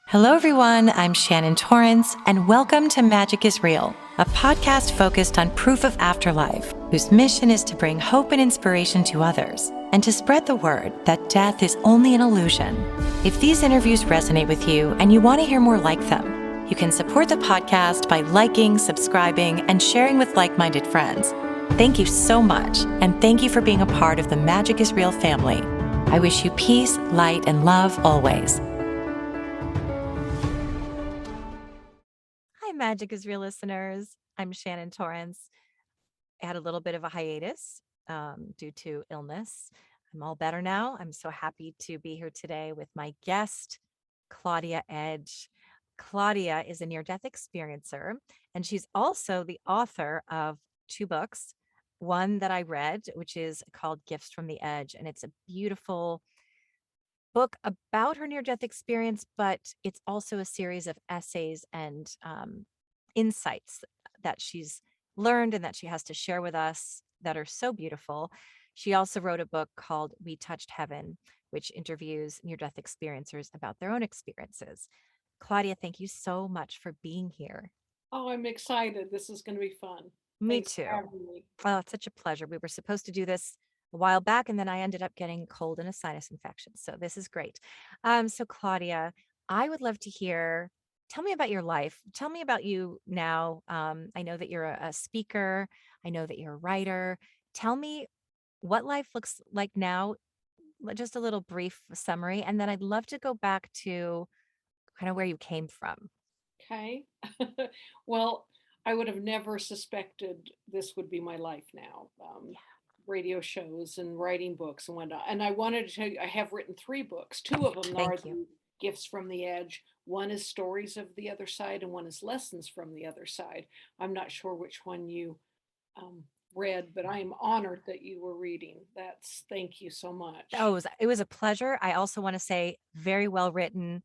Hello, everyone. I'm Shannon Torrance, and welcome to Magic is Real, a podcast focused on proof of afterlife, whose mission is to bring hope and inspiration to others and to spread the word that death is only an illusion. If these interviews resonate with you and you want to hear more like them, you can support the podcast by liking, subscribing, and sharing with like-minded friends. Thank you so much, and thank you for being a part of the Magic is Real family. I wish you peace, light, and love always. Hi, Magic is Real listeners. I'm Shannon Torrance. I had a little bit of a hiatus due to illness. I'm all better now. I'm so happy to be here today with my guest, Claudia Edge. Claudia is a near-death experiencer, and she's also the author of two books. One that I read, which is called Gifts from the Edge, and it's a beautiful book about her near-death experience, but it's also a series of essays and insights that she's learned and that she has to share with us that are so beautiful. She also wrote a book called We Touched Heaven, which interviews near-death experiencers about their own experiences. Claudia, thank you so much for being here. Oh, I'm excited. This is going to be fun. Me Thanks too. for having me. Oh, it's such a pleasure. We were supposed to do this a while back, and then I ended up getting cold and a sinus infection. So this is great. So Claudia, I would love to hear. Tell me about your life. Tell me about you now. I know that you're a speaker. I know that you're a writer. Tell me what life looks like now. Just a little brief summary, and then I'd love to go back to kind of where you came from. Okay. Well, I would have never suspected this would be my life now. Radio shows and writing books and whatnot. And I wanted to tell you, I have written three books. Two of them are Thank you. the Gifts from the Edge. One is Stories of the Other Side, and one is Lessons from the Other Side. I'm not sure which one you um, read, but I am honored that you were reading. Thank you so Oh, much. it was a pleasure. I also want to say very well written,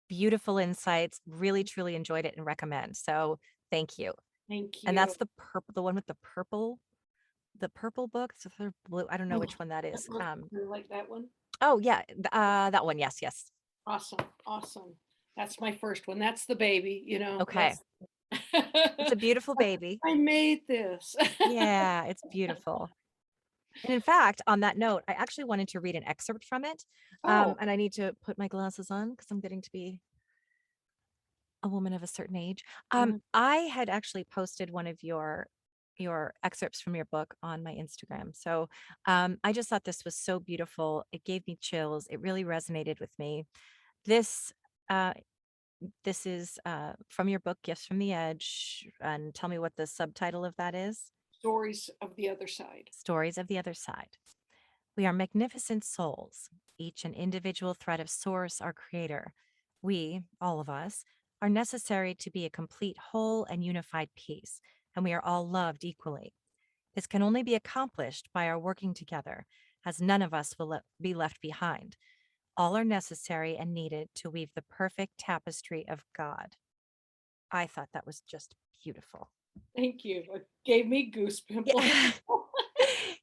beautiful insights. Really, truly enjoyed it and recommend. So thank you. Thank And you. that's the one with the purple book. So they're blue. I don't know Oh, which one that that is. one, you like that one? Oh yeah, that one. Yes, yes. Awesome, awesome. That's my first one. That's the baby, Okay, that's it's a beautiful baby. I made this. Yeah, it's beautiful. And in fact, on that note, I actually wanted to read an excerpt from it. Oh, And I need to put my glasses on because I'm getting to be a woman of a certain age. mm, I had actually posted one of your excerpts from your book on my Instagram. So I just thought this was so beautiful. It gave me chills. It really resonated with me. This uh, this is from your book, Gifts from the Edge. And tell me what the subtitle of that is. stories of the other side. Stories of the Other Side. We are magnificent souls, each an individual thread of Source, our Creator. We, all of us, are necessary to be a complete whole and unified piece, and we are all loved equally. This can only be accomplished by our working together, as none of us will be left behind. All are necessary and needed to weave the perfect tapestry of God. I thought that was just beautiful. Thank you. It gave me goose pimples. Yeah.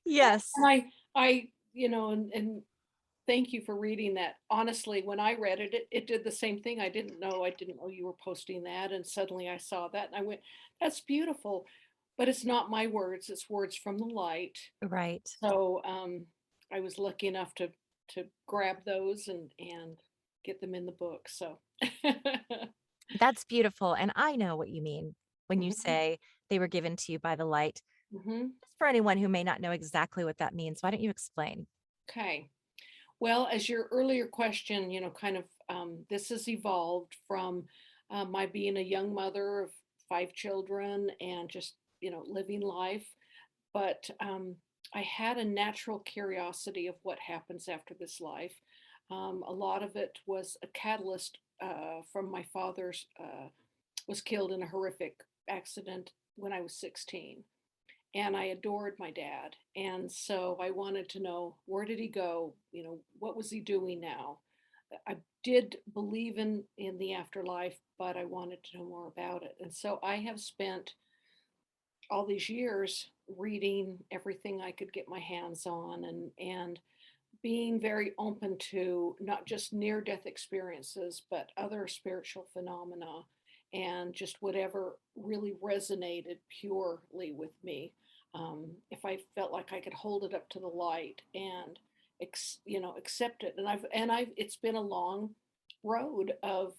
Yes. And and thank you for reading that. Honestly, when I read it, it did the same thing. I didn't know you were posting that. And suddenly I saw that and I went, that's beautiful. But it's not my words, it's words from the light. Right. So I was lucky enough to grab those and get them in the book. So That's beautiful. And I know what you mean when you Mhm, say they were given to you by the light. mhm. Just for anyone who may not know exactly what that means, why don't you explain? Okay. Well, as your earlier question, kind of this has evolved from my being a young mother of five children and just living life. But I had a natural curiosity of what happens after this life. A lot of it was a catalyst from my father's was killed in a horrific accident when I was 16. And I adored my dad. And so I wanted to know, where did he go? What was he doing now? I did believe in the afterlife, but I wanted to know more about it. And so I have spent all these years reading everything I could get my hands on and being very open to not just near death experiences, but other spiritual phenomena and just whatever really resonated purely with me. If I felt like I could hold it up to the light and accept it. And it's been a long road of,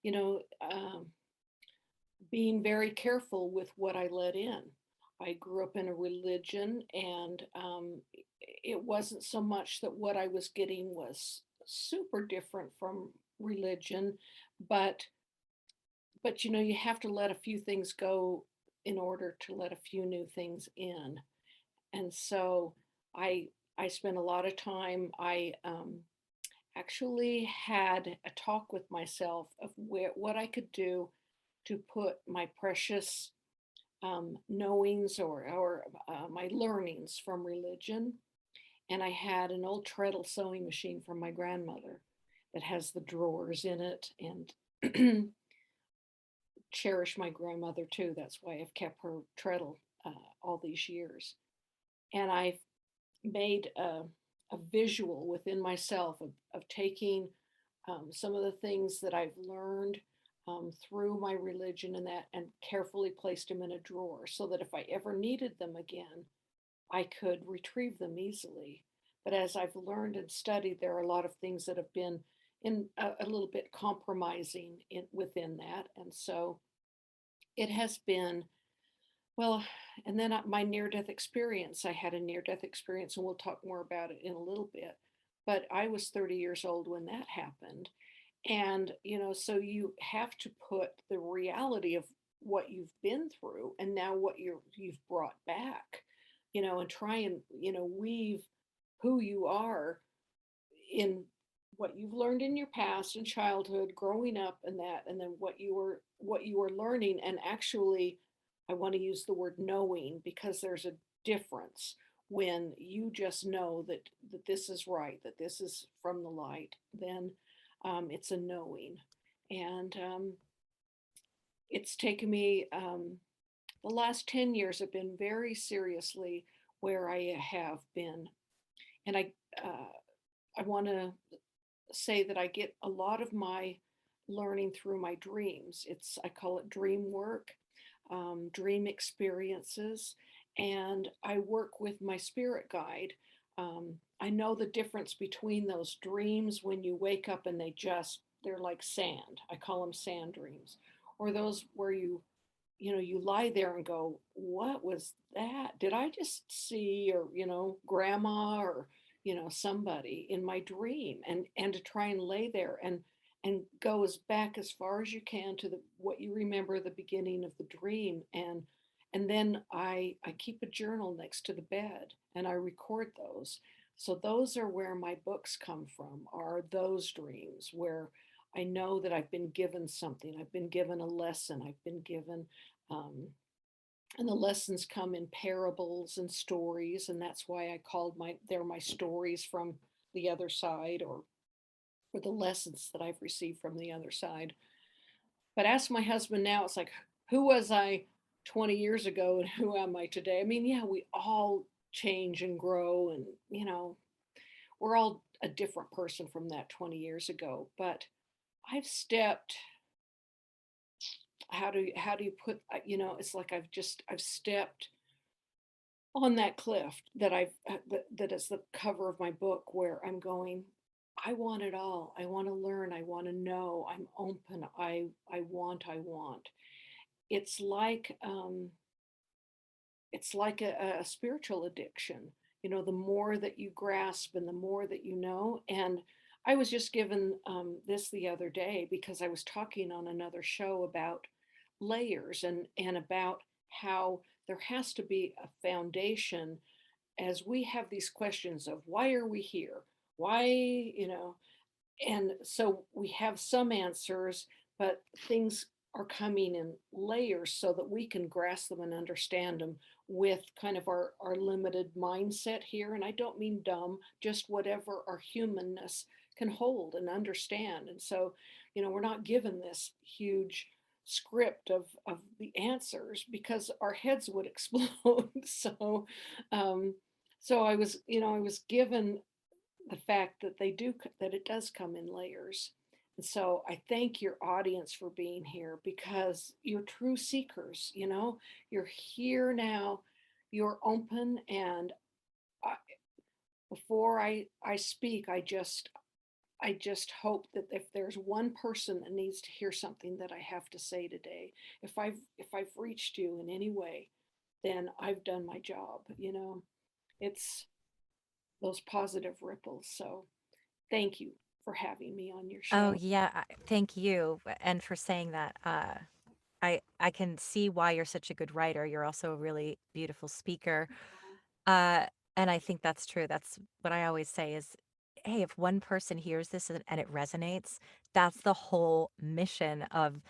you know, um, being very careful with what I let in. I grew up in a religion, and it wasn't so much that what I was getting was super different from religion, but you have to let a few things go in order to let a few new things in. And so I I spent a lot of time. I actually had a talk with myself of what I could do to put my precious knowings or my learnings from religion. And I had an old treadle sewing machine from my grandmother that has the drawers in it, and cherish my grandmother too. That's why I've kept her treadle all these years. And I've made a visual within myself of taking some of the things that I've learned through my religion and that, and carefully placed them in a drawer so that if I ever needed them again, I could retrieve them easily. But as I've learned and studied, there are a lot of things that have been in a little bit compromising within that. And so it has been, well, and then my near death experience. I had a near death experience, and we'll talk more about it in a little bit. But I was 30 years old when that happened. And, so you have to put the reality of what you've been through and now what you've brought back, and try and, weave who you are in what you've learned in your past and childhood, growing up and that, and then what you were learning. And actually, I want to use the word knowing, because there's a difference when you just know that this is right, that this is from the light. Then it's a knowing. And it's taken me, the last 10 years have been very seriously where I have been. And I want to say that I get a lot of my learning through my dreams. I call it dream work, dream experiences, and I work with my spirit guide. I know the difference between those dreams when you wake up and they're like sand. I call them sand dreams, or those where you lie there and go, what was that? Did I just see, or, grandma, or, somebody in my dream? And to try and lay there and go back as far as you can to what you remember the beginning of the dream. And then I keep a journal next to the bed and I record those. So those are where my books come from, are those dreams where I know that I've been given something. I've been given a lesson. I've been given, um, and the lessons come in parables and stories, and that's why I called they're my stories from the other side, or the lessons that I've received from the other side. But ask my husband now, it's like, who was I 20 years ago and who am I today? I mean, yeah, we all change and grow, and we're all a different person from that 20 years ago. But I've stepped, how do you put, it's like I've stepped on that cliff that that is the cover of my book, where I'm going, I want it all. I want to learn. I want to know. I'm open. I want. It's like, a spiritual addiction. The more that you grasp and the more that you know. And I was just given this the other day because I was talking on another show about layers, and about how there has to be a foundation as we have these questions of why are we here? Why, and so we have some answers, but things are coming in layers so that we can grasp them and understand them with kind of our limited mindset here. And I don't mean dumb, just whatever our humanness can hold and understand. And so, we're not given this huge script of the answers, because our heads would explode. So um so I was given the fact that that it does come in layers. And so I thank your audience for being here because you're true seekers, you know. You're here now, you're open, and I, before I speak, I just hope that if there's one person that needs to hear something that I have to say today, if I've reached you in any way, then I've done my job, you know. It's those positive ripples. So thank you for having me on your Oh show. yeah, thank you, and for saying that. I can see why you're such a good writer. You're also a really beautiful speaker. Uh, and I think that's true. That's what I always say is, hey, if one person hears this and it resonates, that's the whole mission of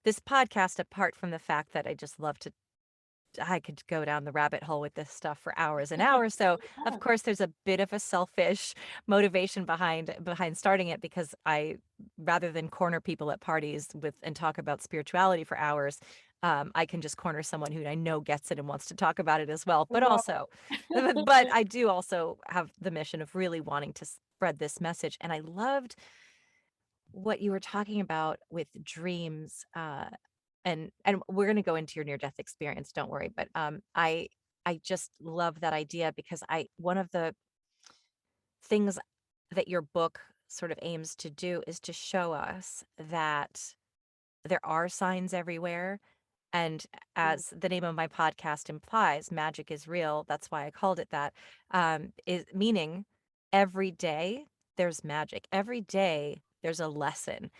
this podcast, apart from the fact that I just love to I could go down the rabbit hole with this stuff for hours and hours. So, of Yeah. course, there's a bit of a selfish motivation behind starting it because I, rather than corner people at parties with and talk about spirituality for hours, I can just corner someone who I know gets it and wants to talk about it as well. But Right. also, but I do also have the mission of really wanting to spread this message. And I loved what you were talking about with dreams, and we're gonna go into your near death experience, don't worry, but, I just love that idea because I one of the things that your book sort of aims to do is to show us that there are signs everywhere, and Yeah. as the name of my podcast implies, magic is real, that's why I called it that, is meaning every day there's magic, every day there's a lesson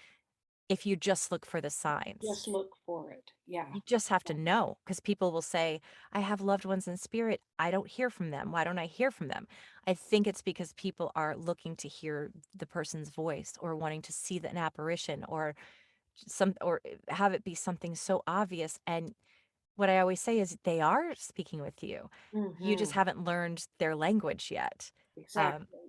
if you just look for the signs. Just look for it. Yeah. You just have to know because people will say, I have loved ones in spirit. I don't hear from them. Why don't I hear from them? I think it's because people are looking to hear the person's voice or wanting to see an apparition or have it be something so obvious. And what I always say is they are speaking with you. You just Hmm. haven't learned their language yet. Um, Exactly.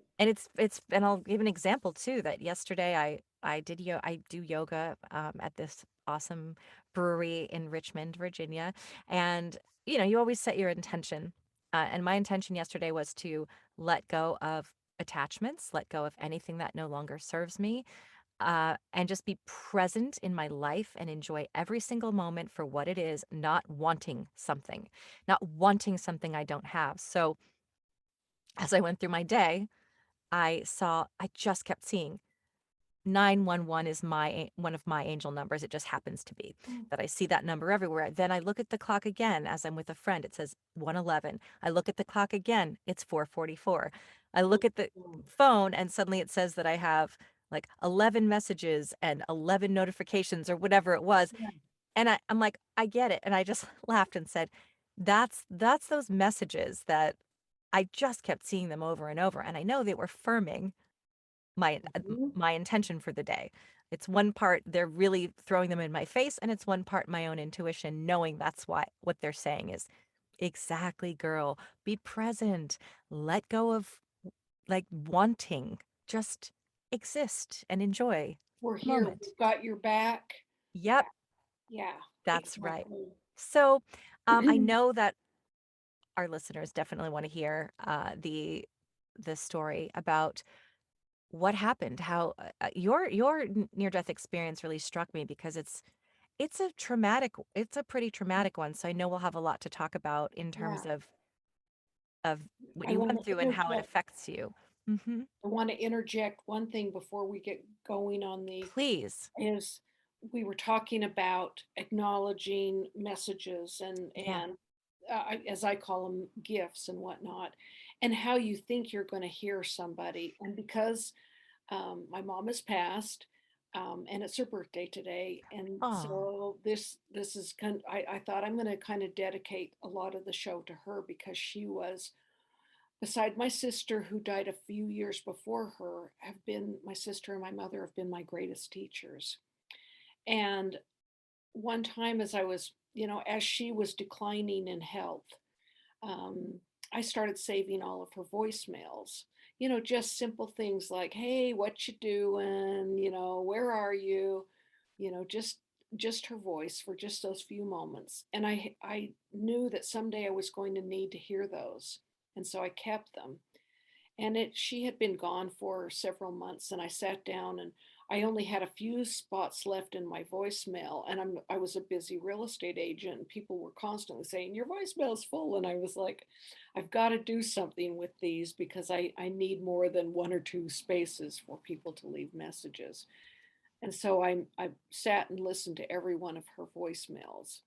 and I'll give an example too that yesterday I do yoga at this awesome brewery in Richmond, Virginia, and you always set your intention. And my intention yesterday was to let go of attachments, let go of anything that no longer serves me, and just be present in my life and enjoy every single moment for what it is, not wanting something I don't have. So as I went through my day, I just kept seeing 911 is one of my angel numbers. It just happens to be that I see that number everywhere. Then I look at the clock again as I'm with a friend. It says 111. I look at the clock again. It's 4:44. I look at the Mhm. phone and suddenly it says that I have like 11 messages and 11 notifications or whatever it was. Yeah. And I'm like, I get it. And I just laughed and said, that's those messages that I just kept seeing them over and over. And I know they were firming Mhm. my intention for the day. It's one part they're really throwing them in my face, and it's one part my own intuition, knowing that's why what they're saying is exactly, girl, be present, let go of like wanting, just exist and enjoy We're the here. moment. We've got your back. Yep, Yeah. Yeah. that's right. Exactly. So, I know that our listeners definitely want to hear the story about what happened, how your near death experience really struck me because it's a pretty traumatic one. So I know we'll have a lot to talk about in Yeah. terms of what I you want went to through and how it interject. affects you. Hmm. I want to interject one thing before we get going on the Please. is we were talking about acknowledging messages Yeah. and as I call them gifts and whatnot, and how you think you're going to hear somebody. And because my mom has passed, and it's her birthday today, and Oh. so this is kind. I thought I'm going to kind of dedicate a lot of the show to her because she was, beside my sister who died a few years before her, have been my sister and my mother have been my greatest teachers. And one time, as I was, as she was declining in health, um, I started saving all of her voicemails. Just simple things like, "Hey, what you doing? Where are you?" Just her voice for just those few moments. And I knew that someday I was going to need to hear those, and so I kept them. And she had been gone for several months, and I sat down and I only had a few spots left in my voicemail, and I was a busy real estate agent, and people were constantly saying, "Your voicemail's full." And I was like, I've got to do something with these because I need more than one or two spaces for people to leave messages. And so I sat and listened to every one of her voicemails,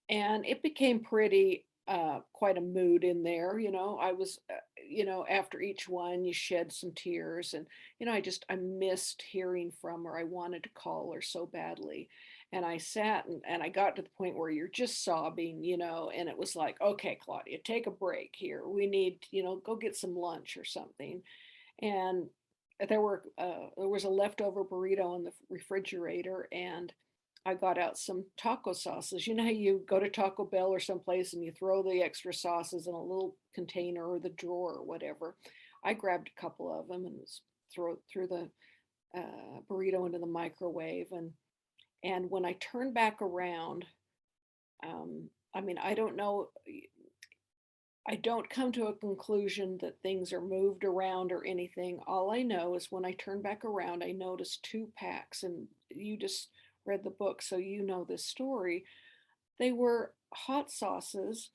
and it became pretty quite a mood in there. I was after each one you shed some tears, and I missed hearing from her. I wanted to call her so badly, and I sat and I got to the point where you're just sobbing, and it was like, okay, Claudia, take a break here. We need, go get some lunch or something. And there was a leftover burrito in the refrigerator, and I got out some taco sauces. You know how you go to Taco Bell or someplace and you throw the extra sauces in a little container or the drawer or whatever. I grabbed a couple of them and threw the burrito into the microwave, and when I turned back around, I mean, I don't know. I don't come to a conclusion that things are moved around or anything. All I know is when I turned back around, I noticed two packs, and you just read the book, so you know this story. They were hot sauces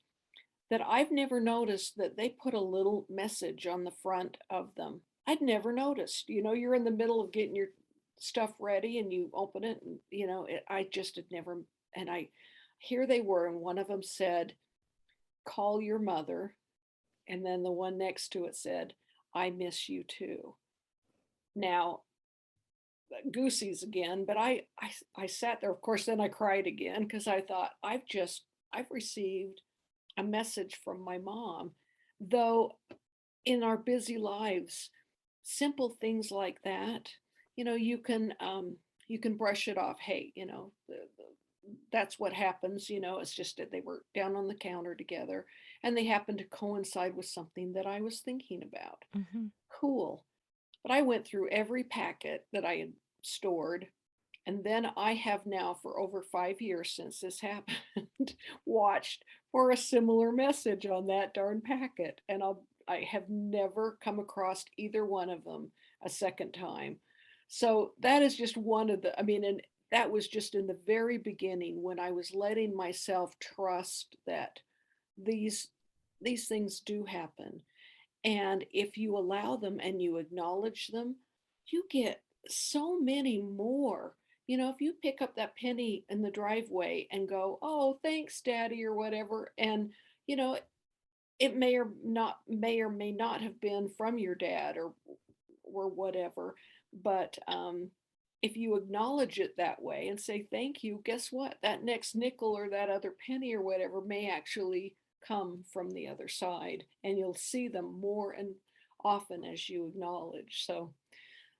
that I've never noticed that they put a little message on the front of them. I'd never noticed. You're in the middle of getting your stuff ready and you open it, and I just had never. And here they were, and one of them said, "Call your mother." And then the one next to it said, "I miss you too." Now, goosies again, but I sat there. Of course, then I cried again because I thought, I've received a message from my mom. Though in our busy lives, simple things like that, you can brush it off. Hey, that's what happens. It's just that they were down on the counter together, and they happened to coincide with something that I was thinking about. Mhm. Cool. But I went through every packet that I had stored, and then I have now, for over 5 years since this happened, watched for a similar message on that darn packet. And I have never come across either one of them a second time. So that is just one of the, I mean, and that was just in the very beginning when I was letting myself trust that these these things do happen, and if you allow them and you acknowledge them, you get so many more. If you pick up that penny in the driveway and go, "Oh, thanks, Daddy," or whatever, and you know, it may or may not have been from your dad or whatever, but if you acknowledge it that way and say thank you, guess what? That next nickel or that other penny or whatever may actually come from the other side, and you'll see them more and often as you acknowledge. So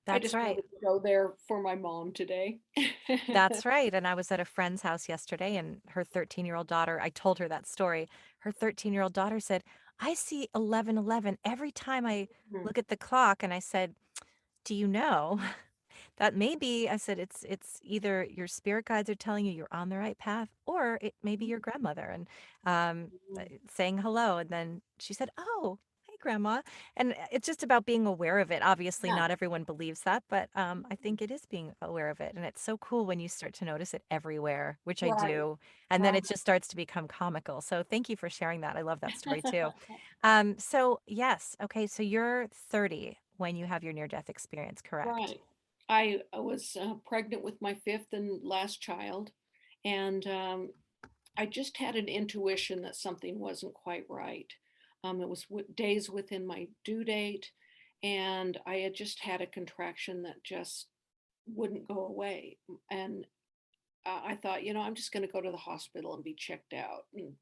I That's just right. wanted to go there for my mom today. That's right, and I was at a friend's house yesterday, and her 13-year-old daughter, I told her that story. Her 13-year-old daughter said, "I see 11:11 every time I Mhm. look at the clock," and I said, "Do you know that maybe," I said, "it's either your spirit guides are telling you you're on the right path, or it may be your grandmother and saying hello." And then she said, "Oh, hey, grandma." And it's just about being aware of it. Obviously, Yeah, not everyone believes that, but I think it is being aware of it. And it's so cool when you start to notice it everywhere, which I right, do. And then right. it just starts to become comical. So thank you for sharing that. I love that story too. So yes, okay, so you're 30 when you have your near death experience, correct? Right. I was pregnant with my fifth and last child, and I just had an intuition that something wasn't quite right. It was days within my due date, and I had just had a contraction that just wouldn't go away. And I thought, I'm just going to go to the hospital and be checked out, and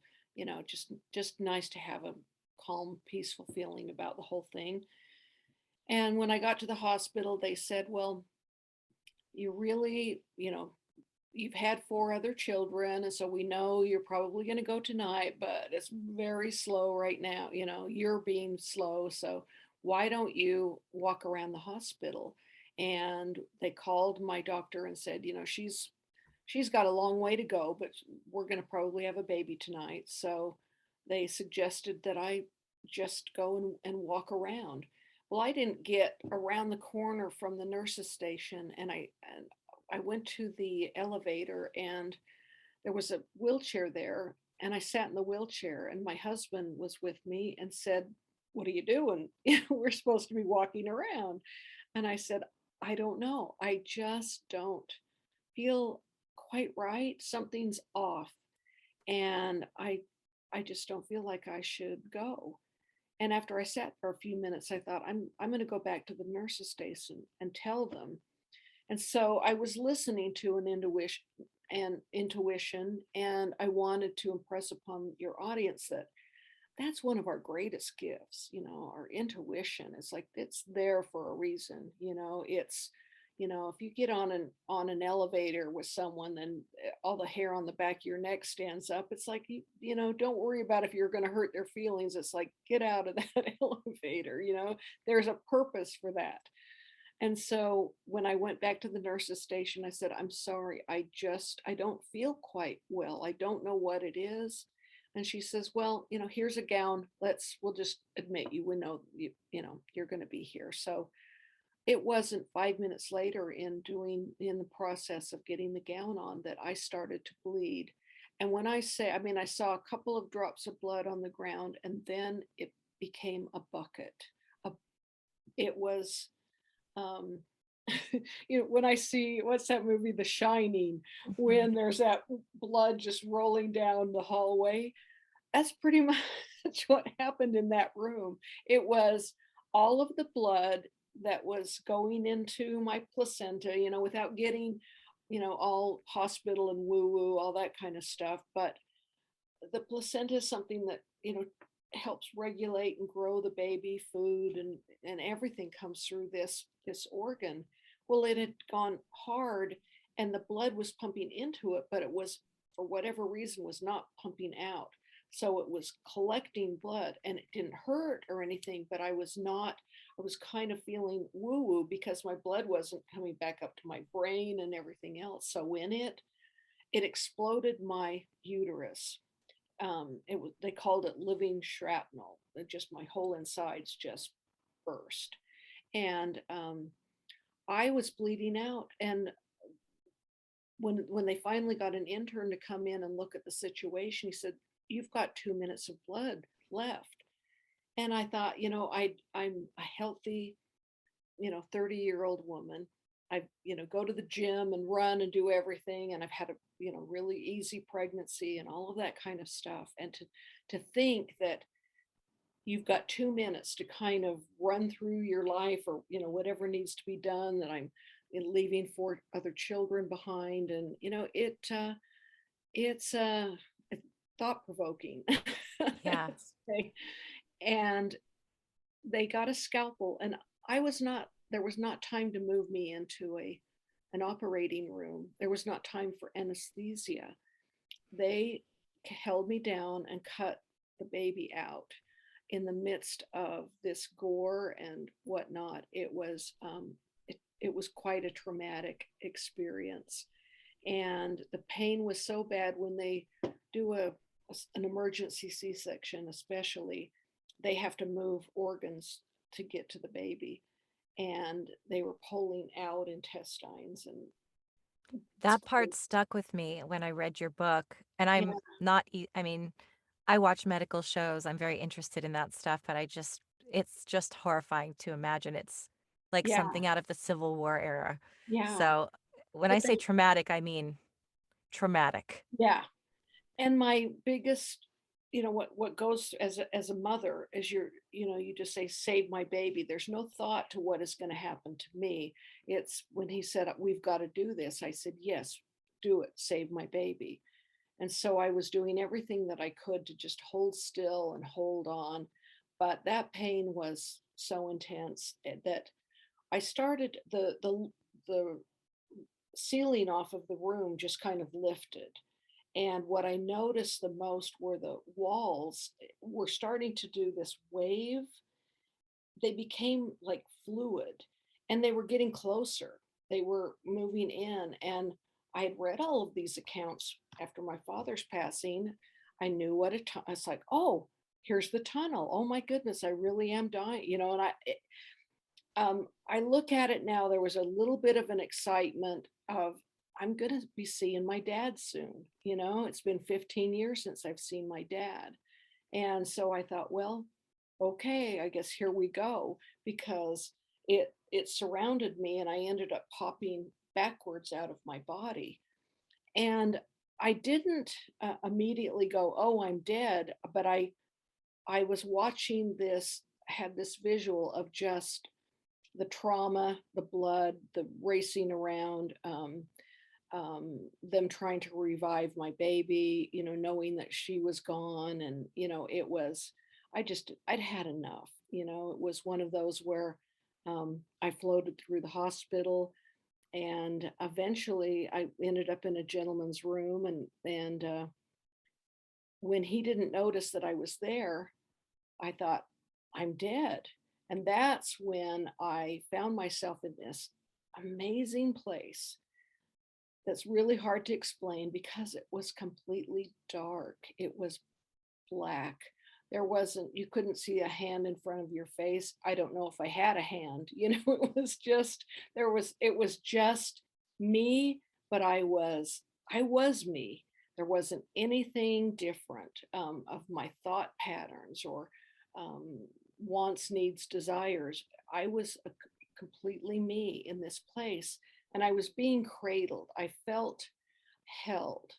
just nice to have a calm, peaceful feeling about the whole thing. And when I got to the hospital, they said, "Well, you really, you've had four other children, and so we know you're probably going to go tonight, but it's very slow right now. You're being slow. So why don't you walk around the hospital?" And they called my doctor and said, she's got a long way to go, but we're going to probably have a baby tonight. So they suggested that I just go and walk around. Well, I didn't get around the corner from the nurse's station, and I went to the elevator, and there was a wheelchair there, and I sat in the wheelchair, and my husband was with me and said, "What are you doing?" We're supposed to be walking around. And I said, "I don't know. I just don't feel quite right. Something's off, and I just don't feel like I should go." And after I sat for a few minutes, I thought, I'm going to go back to the nurse's station and tell them. And so I was listening to an intuition, and I wanted to impress upon your audience that that's one of our greatest gifts, our intuition. It's like it's there for a reason, it's if you get on an elevator with someone, then all the hair on the back of your neck stands up. It's like don't worry about if you're going to hurt their feelings. It's like get out of that elevator, there's a purpose for that. And so when I went back to the nurse's station, I said, "I'm sorry, I don't feel quite well. I don't know what it is." And she says, "Well, here's a gown. We'll just admit you. We know you're going to be here." So it wasn't 5 minutes later in the process of getting the gown on that I started to bleed. And when I say, I mean, I saw a couple of drops of blood on the ground, and then it became a bucket. A, it was um when I see, what's that movie, The Shining, Mhm. when there's that blood just rolling down the hallway, that's pretty much what happened in that room. It was all of the blood that was going into my placenta, without getting all hospital and woo woo, all that kind of stuff. But the placenta is something that helps regulate and grow the baby food, and everything comes through this organ. Well, it had gone hard, and the blood was pumping into it, but it was, for whatever reason, was not pumping out. So it was collecting blood, and it didn't hurt or anything, but I was kind of feeling woo woo because my blood wasn't coming back up to my brain and everything else. So when it exploded my uterus. They called it living shrapnel. Just my whole insides just burst, and I was bleeding out. And when they finally got an intern to come in and look at the situation, he said, "You've got 2 minutes of blood left." And I thought, I'm a healthy, 30-year-old woman. I, go to the gym and run and do everything. And I've had a, really easy pregnancy and all of that kind of stuff. And to think that you've got 2 minutes to kind of run through your life, or, whatever needs to be done, that I'm leaving 4 other children behind. And, it's thought provoking. Yeah. And they got a scalpel, and there was not time to move me into an operating room. There was not time for anesthesia. They held me down and cut the baby out in the midst of this gore and whatnot. It was quite a traumatic experience, and the pain was so bad when they do an emergency C-section, especially. They have to move organs to get to the baby, and they were pulling out intestines, and it's That part cool. stuck with me when I read your book, and Yeah, I'm not I mean, I watch medical shows, I'm very interested in that stuff, but it's just horrifying to imagine. It's like yeah, something out of the Civil War era. yeah. So, when I But say traumatic, I mean traumatic. yeah. And my biggest, what goes as a mother is you just say, "Save my baby." There's no thought to what is going to happen to me. It's when he said, "We've got to do this," I said, "Yes, do it. Save my baby." And so I was doing everything that I could to just hold still and hold on. But that pain was so intense, that I started the ceiling off of the room just kind of lifted. And what I noticed the most were the walls were starting to do this wave. They became like fluid, and they were getting closer. They were moving in. And I had read all of these accounts after my father's passing. I knew I was like, "Oh, here's the tunnel. Oh my goodness, I really am dying." And I look at it now, there was a little bit of an excitement of, I'm going to be seeing my dad soon. You know, it's been 15 years since I've seen my dad. And so I thought, well, okay, I guess here we go, because it surrounded me and I ended up popping backwards out of my body. And I didn't immediately go, "Oh, I'm dead," but I was watching this, had this visual of just the trauma, the blood, the racing around, them trying to revive my baby, you know, knowing that she was gone. And, you know, it was, I'd had enough. You know, it was one of those where I floated through the hospital, and eventually I ended up in a gentleman's room. And when he didn't notice that I was there, I thought, I'm dead. And that's when I found myself in this amazing place that's really hard to explain because it was completely dark. It was black. There wasn't, you couldn't see a hand in front of your face. I don't know if I had a hand, you know, it was just, it was just me, but I was me. There wasn't anything different of my thought patterns or um, wants, needs, desires. I was completely me in this place, and I was being cradled. I felt held.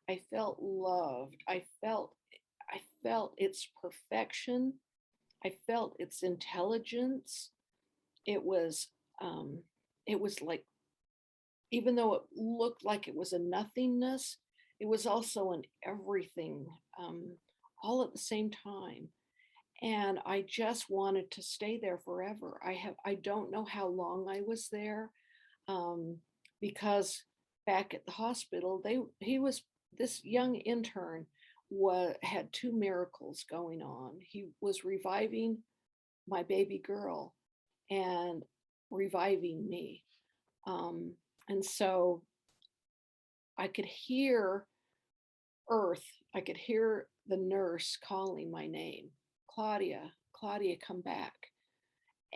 I felt loved. I felt its perfection. I felt its intelligence. It was um it was like, even though it looked like it was a nothingness, it was also an everything, um all at the same time. And I just wanted to stay there forever. I don't know how long I was there, um, because back at the hospital, he was, this young intern had two miracles going on. He was reviving my baby girl and reviving me. Um, and so I could hear Earth, I could hear the nurse calling my name, Claudia, Claudia, come back.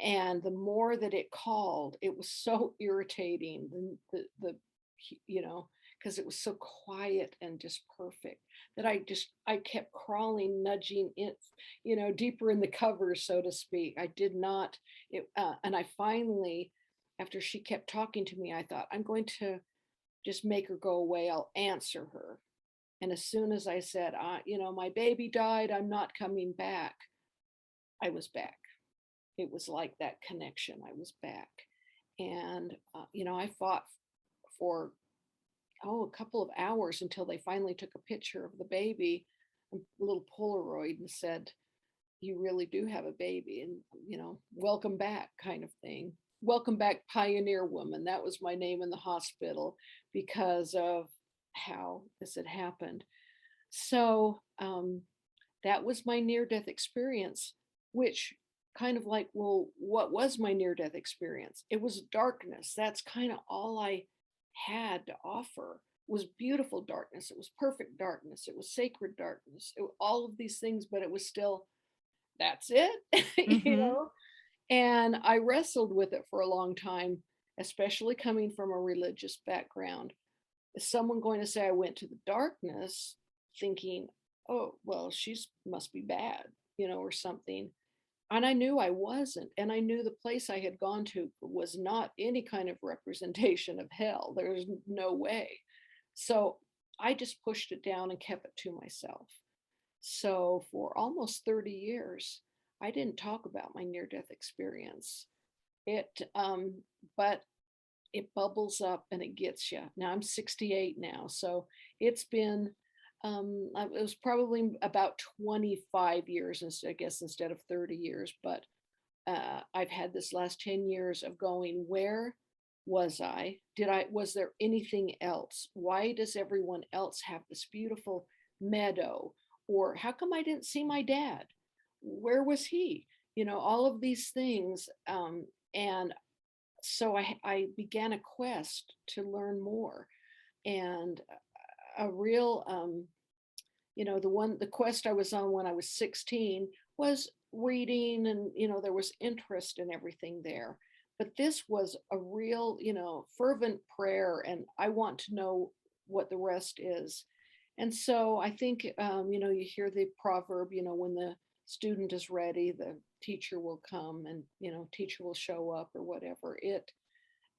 And the more that it called, it was so irritating. The you know, because it was so quiet and just perfect, that I kept crawling, nudging it, you know, deeper in the covers, so to speak. I did not. And I finally, after she kept talking to me, I thought, I'm going to just make her go away. I'll answer her. And as soon as I said, you know, my baby died, I'm not coming back, I was back. It was like that connection. I was back. And, you know, I fought for, a couple of hours until they finally took a picture of the baby, a little Polaroid, and said, you really do have a baby. And, you know, welcome back, kind of thing. Welcome back, Pioneer Woman. That was my name in the hospital because of how this had happened. So that was my near death experience, which kind of like, well, what was my near death experience? It was darkness. That's kind of all I had to offer, was beautiful darkness. It was perfect darkness. It was sacred darkness. All of these things, but it was still, that's it, you Hmm. know? And I wrestled with it for a long time, especially coming from a religious background. Is someone going to say I went to the darkness thinking, oh, well, she's must be bad, you know, or something. And I knew I wasn't. And I knew the place I had gone to was not any kind of representation of hell. There's no way. So I just pushed it down and kept it to myself. So for almost 30 years, I didn't talk about my near death experience. It, but it bubbles up and it gets you. Now I'm 68 now, so it's been, it was probably about 25 years, I guess, instead of 30 years. But I've had this last 10 years of going, where was I? Was there anything else? Why does everyone else have this beautiful meadow? Or how come I didn't see my dad? Where was he? You know, all of these things. And so I began a quest to learn more, and a real, you know, the quest I was on when I was 16 was reading, and, you know, there was interest in everything there. But this was a real, fervent prayer, and I want to know what the rest is. And so I think, you hear the proverb, when the student is ready, the teacher will come, and, teacher will show up or whatever.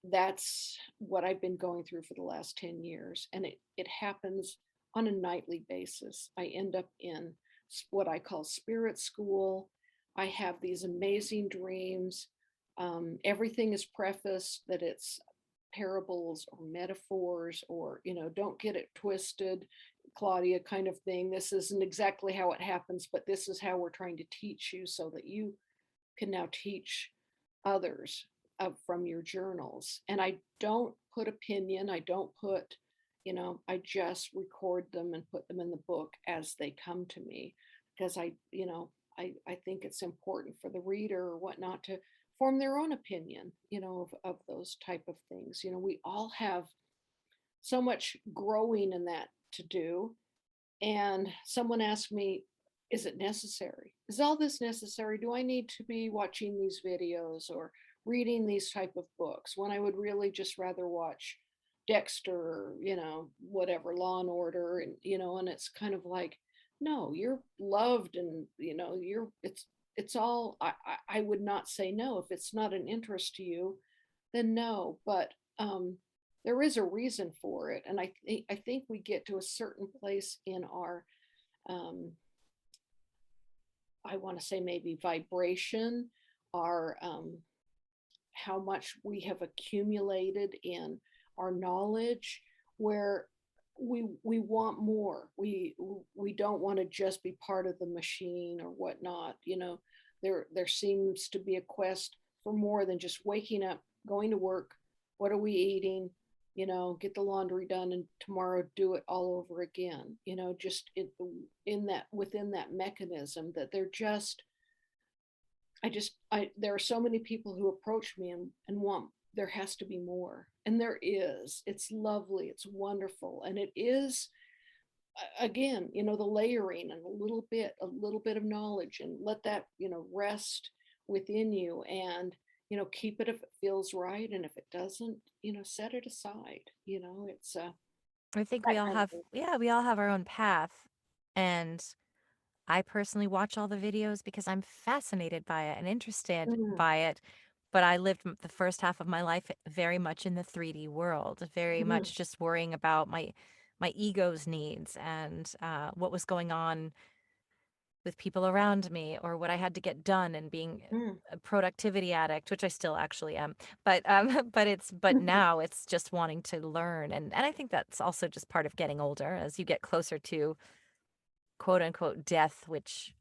That's what I've been going through for the last 10 years. And it happens on a nightly basis. I end up in what I call spirit school. I have these amazing dreams. Everything is prefaced that it's parables or metaphors, or, don't get it twisted, Claudia, kind of thing. This isn't exactly how it happens, but this is how we're trying to teach you so that you can now teach others from your journals. And I don't put opinion, I don't put, I just record them and put them in the book as they come to me, because I think it's important for the reader or whatnot to form their own opinion, of those type of things. We all have so much growing in that to do. And someone asked me, is it necessary? Is all this necessary? Do I need to be watching these videos or reading these type of books when I would really just rather watch Dexter or, whatever, Law and Order, and, and it's kind of like, no, you're loved, and, it's all, I would not say no. If it's not an interest to you, then no. But there is a reason for it. And I think we get to a certain place in our, um, I want to say maybe vibration, our, how much we have accumulated in our knowledge, where we want more. We don't want to just be part of the machine or whatnot. There seems to be a quest for more than just waking up, going to work. What are we eating? Get the laundry done, and tomorrow do it all over again. Just within that mechanism that they're just, there are so many people who approach me and want, there has to be more. And there is. It's lovely. It's wonderful. And it is, again, the layering, and a little bit of knowledge, and let that, rest within you, and, keep it if it feels right. And if it doesn't, set it aside. It's I think we that all kind of have, thing. yeah, we all have our own path. And I personally watch all the videos because I'm fascinated by it and interested Mm, by it. But I lived the first half of my life very much in the 3D world, very mhm, much just worrying about my ego's needs and what was going on with people around me or what I had to get done, and being mm. a productivity addict, which I still actually am. But but now it's just wanting to learn, and I think that's also just part of getting older as you get closer to quote unquote death, which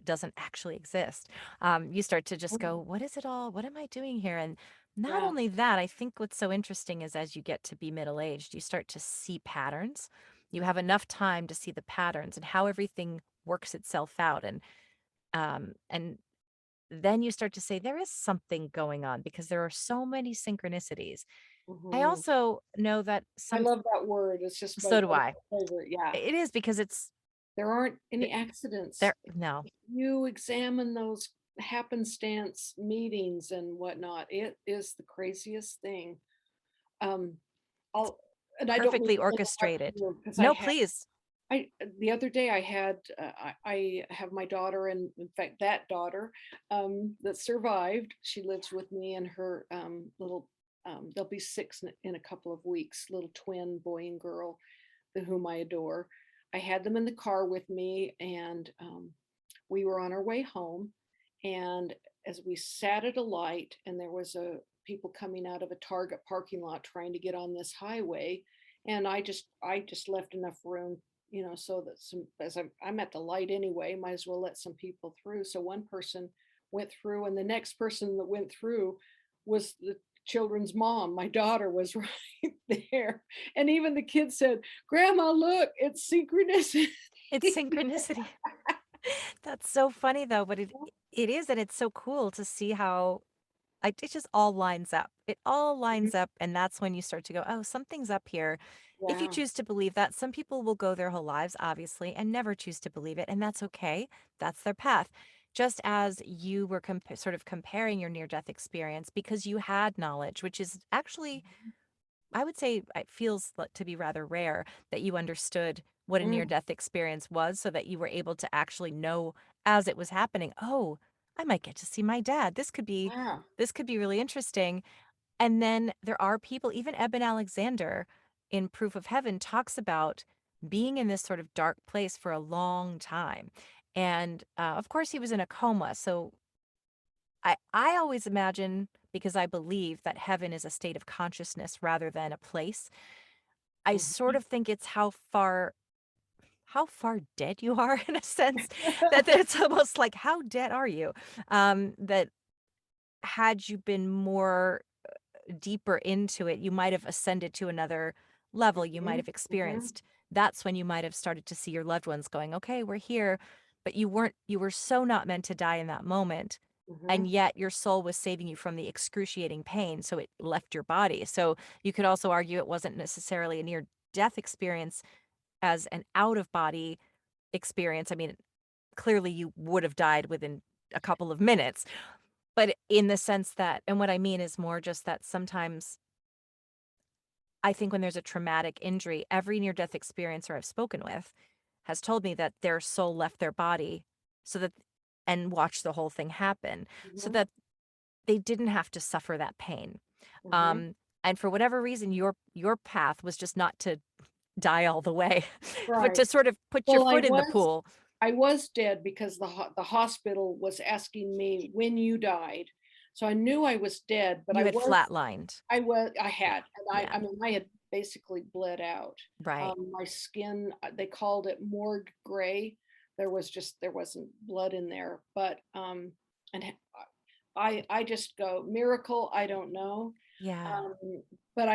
doesn't actually exist. You start to just go, what is it all? What am I doing here? And not Yeah. only that, I think what's so interesting is as you get to be middle aged, you start to see patterns. You have enough time to see the patterns and how everything works itself out. And then you start to say, there is something going on because there are so many synchronicities. I Mhm. also know that I some, love that word. It's just my so do one of I. my favorite. Yeah. It is because it's, There aren't any th- accidents. there, no, If you examine those happenstance meetings and whatnot, it is the craziest thing. Um, it's I'll, and I don't mean perfectly to interrupt orchestrated. you, because No, please. the other day I had, I have my daughter, and in fact, that daughter, that survived. She lives with me and her, little, they'll be six in a couple of weeks, little twin boy and girl, whom I adore. I had them in the car with me, and we were on our way home. And as we sat at a light, and there was a people coming out of a Target parking lot trying to get on this highway, and I just left enough room, so that as I'm at the light anyway, might as well let some people through. So one person went through, and the next person that went through was the children's mom. My daughter was right there. And even the kids said, "Grandma, look, it's synchronicity." It's synchronicity. That's so funny though, but it is, and it's so cool to see how it just all lines up. It all Mhm. lines up, and that's when you start to go, "Oh, something's up here." If you Yeah. choose to believe that, some people will go their whole lives, obviously, and never choose to believe it, and that's okay. That's their path. just as you were sort of comparing your near death experience because you had knowledge, which is actually, I would say, it feels to be rather rare that you understood what a near Mm, death experience was so that you were able to actually know as it was happening, oh, I might get to see my dad. yeah. This could be really interesting. And then there are people, even Eben Alexander in Proof of Heaven talks about being in this sort of dark place for a long time. And of course, he was in a coma. So I always imagine, because I believe that heaven is a state of consciousness rather than a place, I sort Mhm. of think it's how far dead you are in a sense that it's almost like how dead are you? That had you been more deeper into it, you might have ascended to another level. You might Mhm, have mhm, experienced that's when you might have started to see your loved ones going, okay, we're here. But you were so not meant to die in that moment. And mhm. yet your soul was saving you from the excruciating pain. So it left your body. So you could also argue it wasn't necessarily a near death experience as an out of body experience. I mean, clearly you would have died within a couple of minutes, but in the sense that, and what I mean is more just that sometimes I think when there's a traumatic injury, every near death experiencer I've spoken with has told me that their soul left their body so that, and watched the whole thing happen so Mhm, that they didn't have to suffer that pain. mhm. Um, and for whatever reason, your path was just not to die all the way, but Right. to sort of put your Well, foot in the pool. I was dead because the hospital was asking me when you died. So I knew I was dead, but You had flatlined. I had, and Yeah, I mean, I had basically bled out. right. My skin, they called it morgue gray. There wasn't blood in there, but, and I just go, miracle, I don't know. Yeah. Um, but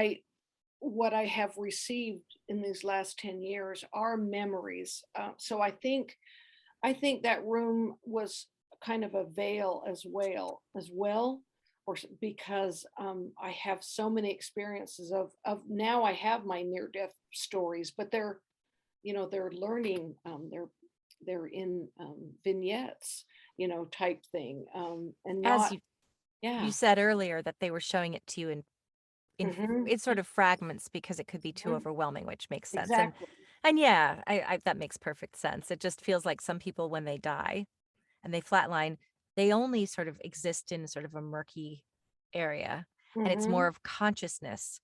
what I have received in these last 10 years are memories. So I think that room was kind of a veil as well, because I have so many experiences of now I have my near death stories, but they're learning, they're in vignettes, type thing, and As not you yeah. said earlier that they were showing it to you in Hmm. it's sort of fragments because it could be too Hmm. overwhelming, which makes sense. Exactly. And yeah, I that makes perfect sense. It just feels like some people when they die and they flatline, they only sort of exist in sort of a murky area. And it's more Hmm. of consciousness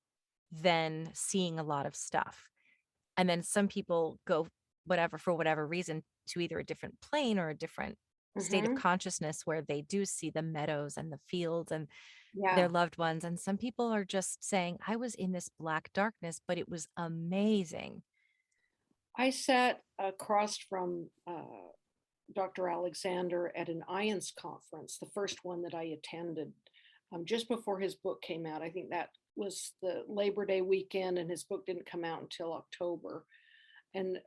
than seeing a lot of stuff. And then some people go whatever for whatever reason to either a different plane or a different state of Hmm. consciousness where they do see the meadows and the fields and their Yeah. loved ones. And some people are just saying, I was in this black darkness, but it was amazing. I sat across from Dr. Alexander at an IANS conference, the first one that I attended, just before his book came out. I think that was the Labor Day weekend, and his book didn't come out until October. And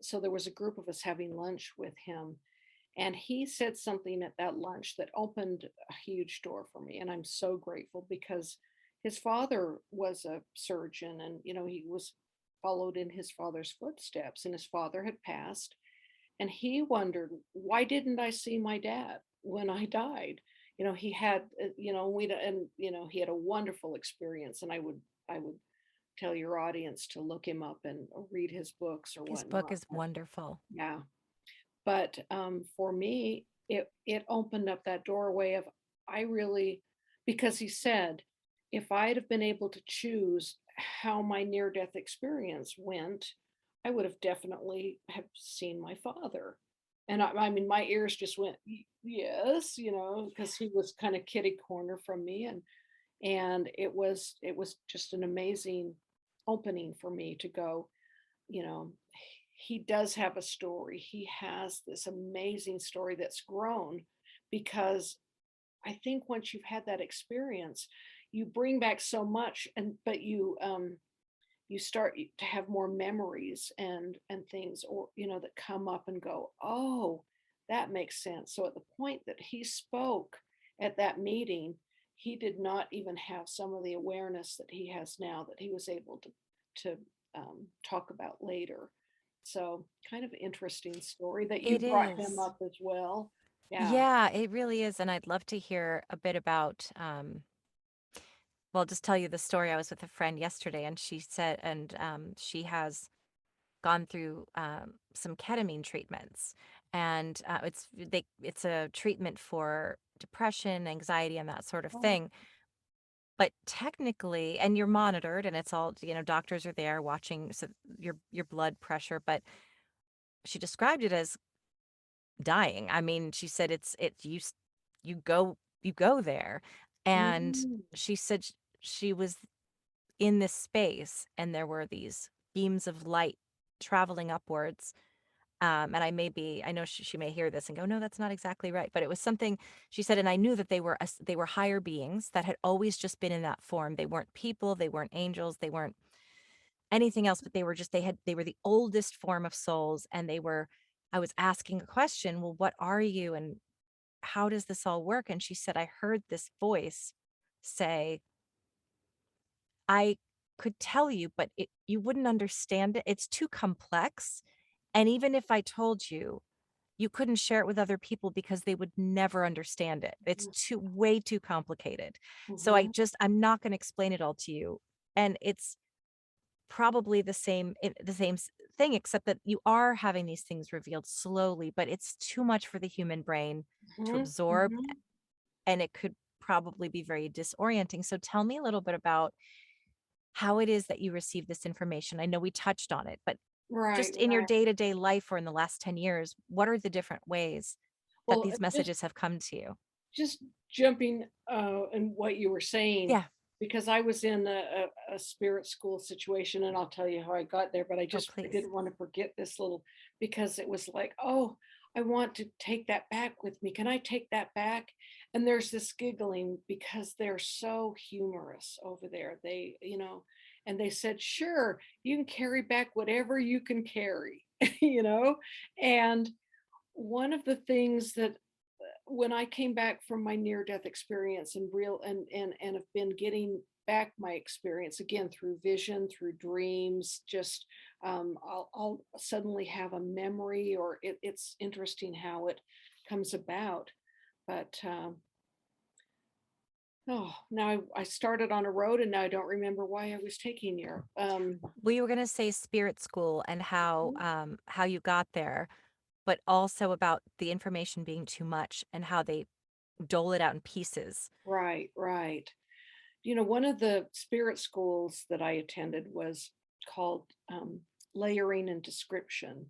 so there was a group of us having lunch with him. And he said something at that lunch that opened a huge door for me. And I'm so grateful because his father was a surgeon and, he was followed in his father's footsteps, and his father had passed, and he wondered, why didn't I see my dad when I died? He had, he had a wonderful experience, and I would tell your audience to look him up and read his books or His book whatnot. is wonderful. Yeah, but for me, it opened up that doorway of I really, because he said, if I'd have been able to choose how my near death experience went, I would have definitely have seen my father. And I mean, my ears just went, Yes," because he was kind of kitty corner from me, and it was just an amazing opening for me to go, you know, he does have a story. He has this amazing story that's grown because I think once you've had that experience, you bring back so much, and but you start to have more memories and things, or that come up and go, oh, that makes sense. So at the point that he spoke at that meeting, he did not even have some of the awareness that he has now, that he was able to talk about later. So kind of interesting story that you It brought him is. up as well. Yeah. Yeah, it really is, and I'd love to hear a bit about, well, I'll just tell you the story. I was with a friend yesterday, and she said and, she has gone through, some ketamine treatments, and, it's a treatment for depression, anxiety, and that sort of Oh, thing, but technically and you're monitored, and it's all doctors are there watching your blood pressure, but she described it as dying. I mean, she said you go there, and mm, she said she was in this space, and there were these beams of light traveling upwards. And I know she may hear this and go, no, that's not exactly right. But it was something she said. And I knew that they were higher beings that had always just been in that form. They weren't people. They weren't angels. They weren't anything else, but they were the oldest form of souls. And I was asking a question, well, what are you? And how does this all work? And she said, I heard this voice say, I could tell you, but you wouldn't understand it. It's too complex. And even if I told you, you couldn't share it with other people because they would never understand it. It's way too complicated. So mhm, I'm not going to explain it all to you. And it's probably the same thing, except that you are having these things revealed slowly, but it's too much for the human brain to mhm, absorb, mhm. and it could probably be very disorienting. So tell me a little bit about how it is that you receive this information. I know we touched on it, but Right, just in your right. day-to-day life or in the last 10 years, what are the different ways that Well, these just messages have come to you? just jumping in what you were saying, Yeah. because I was in a spirit school situation, and I'll tell you how I got there. But Oh, I please. didn't want to forget this little, because it was like, oh, I want to take that back with me. Can I take that back? And there's this giggling because they're so humorous over there. And they said, sure, you can carry back whatever you can carry, you know, and one of the things that when I came back from my near death experience and have been getting back my experience again through vision, through dreams, just I'll suddenly have a memory, or it's interesting how it comes about. But oh, now I started on a road, and now I don't remember why I was taking your. Well, you were going to say spirit school and how you got there, but also about the information being too much and how they dole it out in pieces. Right, right. One of the spirit schools that I attended was called Layering and Description.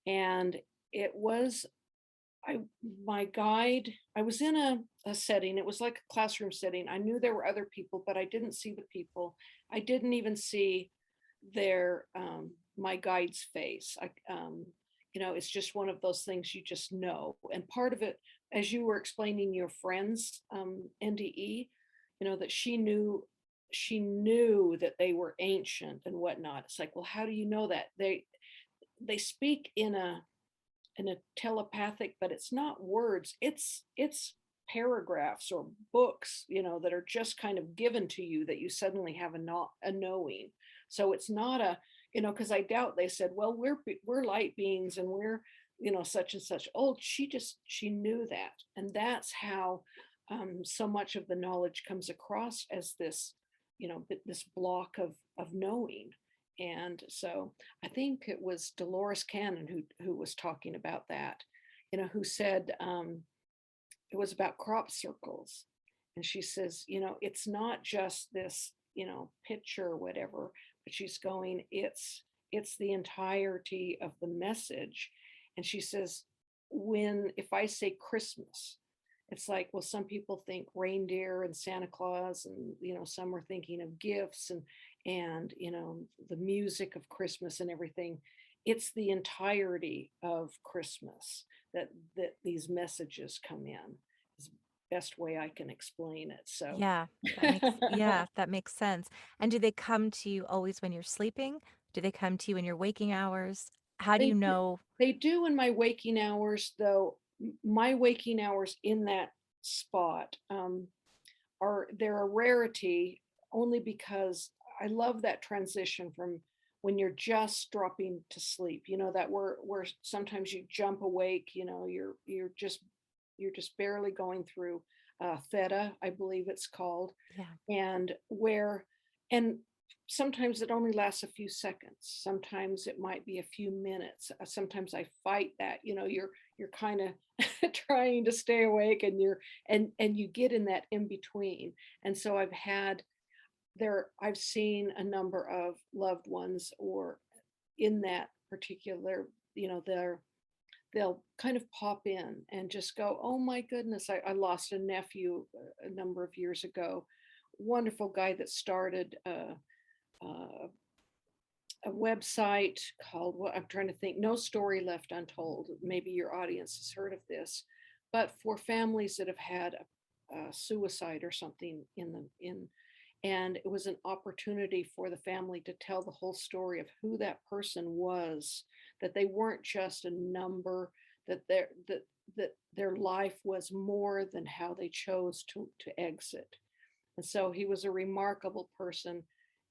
And it was, I, my guide, I was in a setting, it was like a classroom setting. I knew there were other people, but I didn't see the people. I didn't even see my guide's face. It's just one of those things you just know. And part of it, as you were explaining your friend's NDE, that she knew that they were ancient and whatnot. It's like, well, how do you know that? They speak in a telepathic, but it's not words. It's paragraphs or books, that are just kind of given to you, that you suddenly have a knowing. So it's not because I doubt they said, well, we're light beings, and we're such and such. Oh, she knew that, and that's how so much of the knowledge comes across as this, this block of knowing. And so I think it was Dolores Cannon who was talking about that, who said it was about crop circles. And she says, it's not just this, picture or whatever, but she's going, it's the entirety of the message. And she says, if I say Christmas, it's like, well, some people think reindeer and Santa Claus, and some are thinking of gifts and the music of Christmas and everything. It's the entirety of Christmas that these messages come in. Is the best way I can explain it. So Yeah, that makes sense. And do they come to you always when you're sleeping? Do they come to you in your waking hours? How do they you do, know? they do in my waking hours, though. My waking hours in that spot they're a rarity, only because I love that transition from when you're just dropping to sleep, that where sometimes you jump awake, you're just you're just barely going through theta, I believe it's called, Yeah. and where and sometimes it only lasts a few seconds, sometimes it might be a few minutes, sometimes I fight that, you're kind of trying to stay awake, and you get in that in between. And so I've seen a number of loved ones, or in that particular, they'll kind of pop in and just go, "Oh my goodness, I lost a nephew a number of years ago. Wonderful guy that started uh, a website called, what I'm trying to think, No Story Left Untold. Maybe your audience has heard of this, but for families that have had a suicide or something and it was an opportunity for the family to tell the whole story of who that person was, that they weren't just a number, that their life was more than how they chose to exit. And so he was a remarkable person.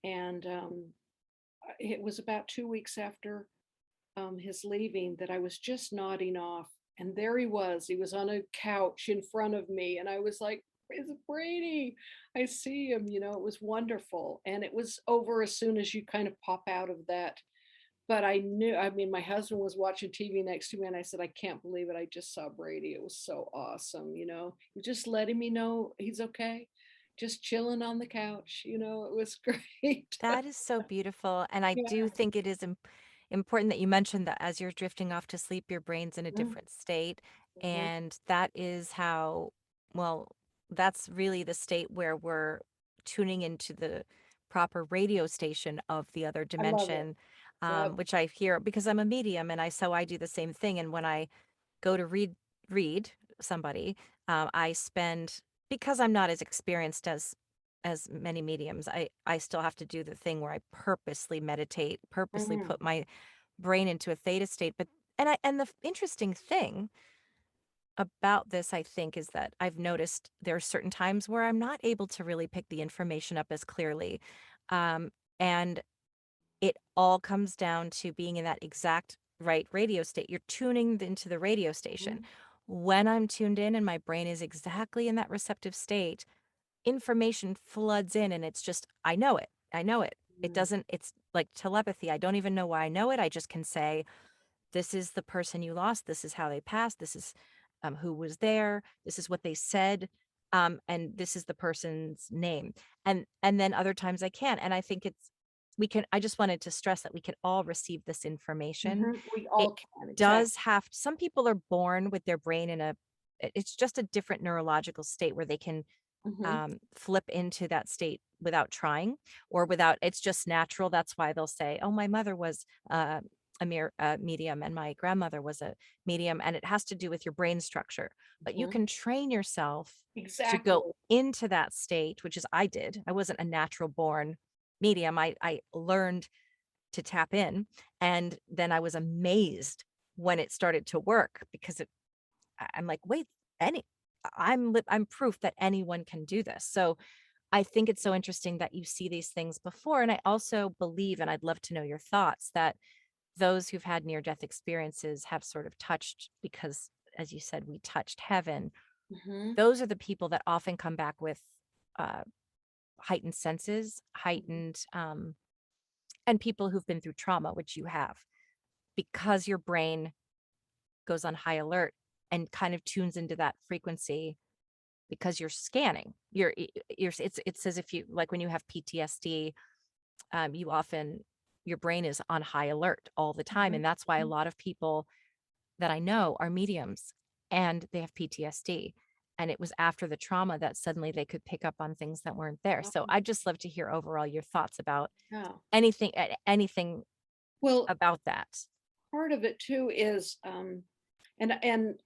And it was about 2 weeks after his leaving that I was just nodding off. And there he was. He was on a couch in front of me. And I was like, "It's Brady. I see him." It was wonderful. And it was over as soon as you kind of pop out of that. But I knew, I mean, my husband was watching TV next to me, and I said, "I can't believe it. I just saw Brady. It was so awesome." He was just letting me know he's okay, just chilling on the couch. It was great. That is so beautiful, and I Yeah. do think it is important that you mentioned that as you're drifting off to sleep, your brain's in a different state, Mhm. and that is how well, that's really the state where we're tuning into the proper radio station of the other I love it. dimension, Yep. which I hear because I'm a medium, and I do the same thing, and when I go to read somebody, I spend because I'm not as experienced as many mediums, I still have to do the thing where I purposely meditate, purposely Mhm. put my brain into a theta state. But and the interesting thing about this, I think, is that I've noticed there are certain times where I'm not able to really pick the information up as clearly. Um, and it all comes down to being in that exact right radio state. You're tuning into the radio station. Mhm. When I'm tuned in and my brain is exactly in that receptive state, information floods in and it's just, I know it. I know it. It Mm. doesn't, it's like telepathy. I don't even know why I know it. I just can say, this is the person you lost. This is how they passed. This is who was there. This is what they said. And this is the person's name. And then other times I can't. And I think we can, I just wanted to stress that we can all receive this information. Mhm. We It all can, does exactly. have, some people are born with their brain in it's just a different neurological state where they can Mhm. flip into that state without trying or without, it's just natural. That's why they'll say, oh, my mother was a medium and my grandmother was a medium. And it has to do with your brain structure. But you Mhm. can train yourself to go Exactly. into that state, which is I did. I wasn't a natural born medium. I learned to tap in. And then I was amazed when it started to work because I'm like, wait, any I'm proof that anyone can do this. So I think it's so interesting that you see these things before. And I also believe, and I'd love to know your thoughts, that those who've had near death experiences have sort of touched, because as you said, we touched heaven. Mhm. Those are the people that often come back with uh, heightened senses, Mhm. heightened, and people who've been through trauma, which you have, because your brain goes on high alert and kind of tunes into that frequency because you're scanning. It's as if you like when you have PTSD, you often your brain is on high alert all the time. Mhm. And that's why a Mhm. lot of people that I know are mediums and they have PTSD. And it was after the trauma that suddenly they could pick up on things that weren't there. So Oh, I'd just love to hear overall your thoughts about yeah. anything Well, about that. part of it too is, and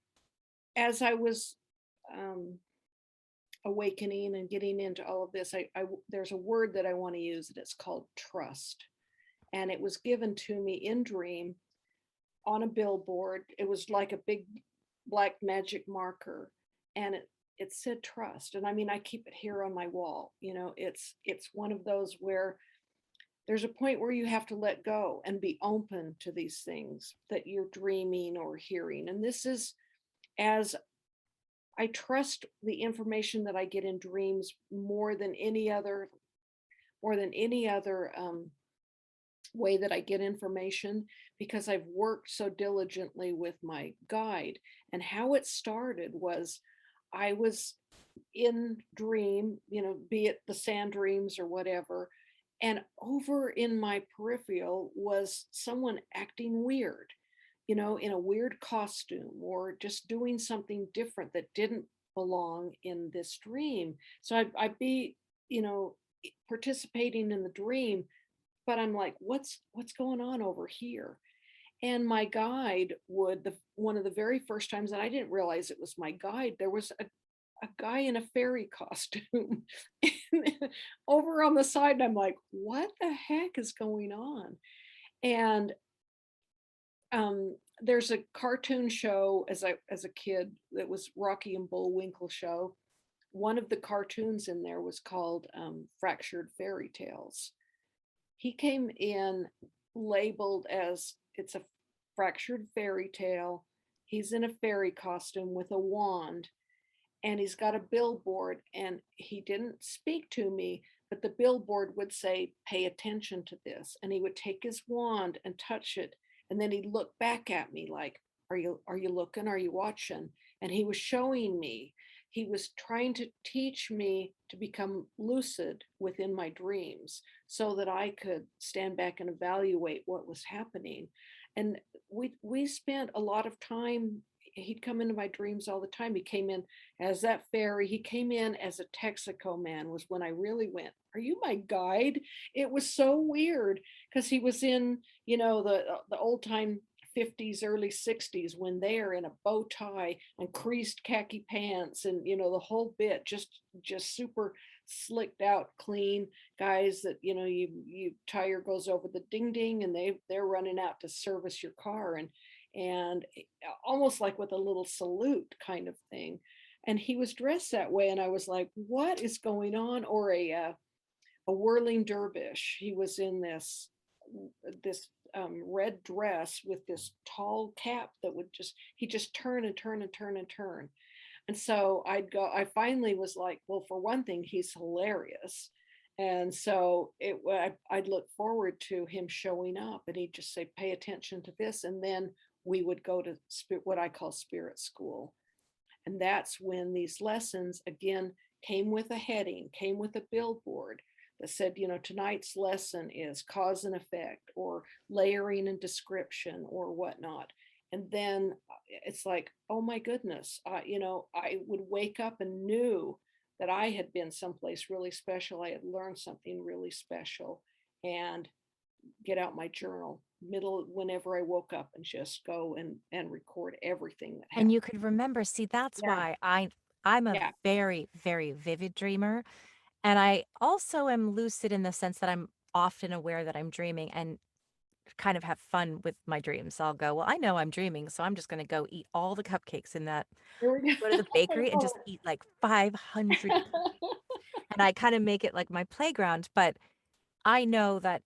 as I was um, awakening and getting into all of this, there's a word that I want to use, and it's called trust. And it was given to me in dream on a billboard. It was like a big black magic marker, and it said trust. And I mean, I keep it here on my wall. It's one of those where there's a point where you have to let go and be open to these things that you're dreaming or hearing. And this is as I trust the information that I get in dreams more than any other way that I get information, because I've worked so diligently with my guide. And how it started was I was in dream, be it the sand dreams or whatever. And over in my peripheral was someone acting weird, in a weird costume or just doing something different that didn't belong in this dream. So I'd be, participating in the dream, but I'm like, what's going on over here? And my guide would the one of the very first times, and I didn't realize it was my guide, there was a guy in a fairy costume over on the side. And I'm like, what the heck is going on? And there's a cartoon show as a kid that was Rocky and Bullwinkle show. One of the cartoons in there was called Fractured Fairy Tales. He came in labeled as it's a fractured fairy tale. He's in a fairy costume with a wand, and he's got a billboard, and he didn't speak to me, but the billboard would say, pay attention to this. And he would take his wand and touch it, and then he'd look back at me like, are you looking, are you watching? And he was showing me, he was trying to teach me to become lucid within my dreams so that I could stand back and evaluate what was happening. And we spent a lot of time. He'd come into my dreams all the time. He came in as that fairy. He came in as a Texaco man, was when I really went, are you my guide? It was so weird because he was in, the old time 50s, early 60s, when they are in a bow tie and creased khaki pants and, the whole bit, just super slicked out, clean guys that, you tire goes over the ding ding and they're running out to service your car. And almost like with a little salute kind of thing. And he was dressed that way, and I was like, "What is going on?" Or a whirling dervish. He was in this red dress with this tall cap that would just turn and turn and turn and turn. And so I finally was like, well, for one thing, he's hilarious. And so I'd look forward to him showing up, and he'd just say, pay attention to this. And then we would go to what I call spirit school. And that's when these lessons again came with a heading, came with a billboard that said, tonight's lesson is cause and effect or layering and description or whatnot. And then it's like, oh my goodness, I would wake up and knew that I had been someplace really special. I had learned something really special, and get out my journal middle whenever I woke up and just go and record everything that And happened. you could remember, see, that's Yeah, why I'm a yeah, very, very vivid dreamer. And I also am lucid in the sense that I'm often aware that I'm dreaming and kind of have fun with my dreams. I'll go, well, I know I'm dreaming, so I'm just going to go eat all the cupcakes in that, there we go to go. the I bakery and love just eat like 500 cupcakes. it. And I kind of make it like my playground. But I know that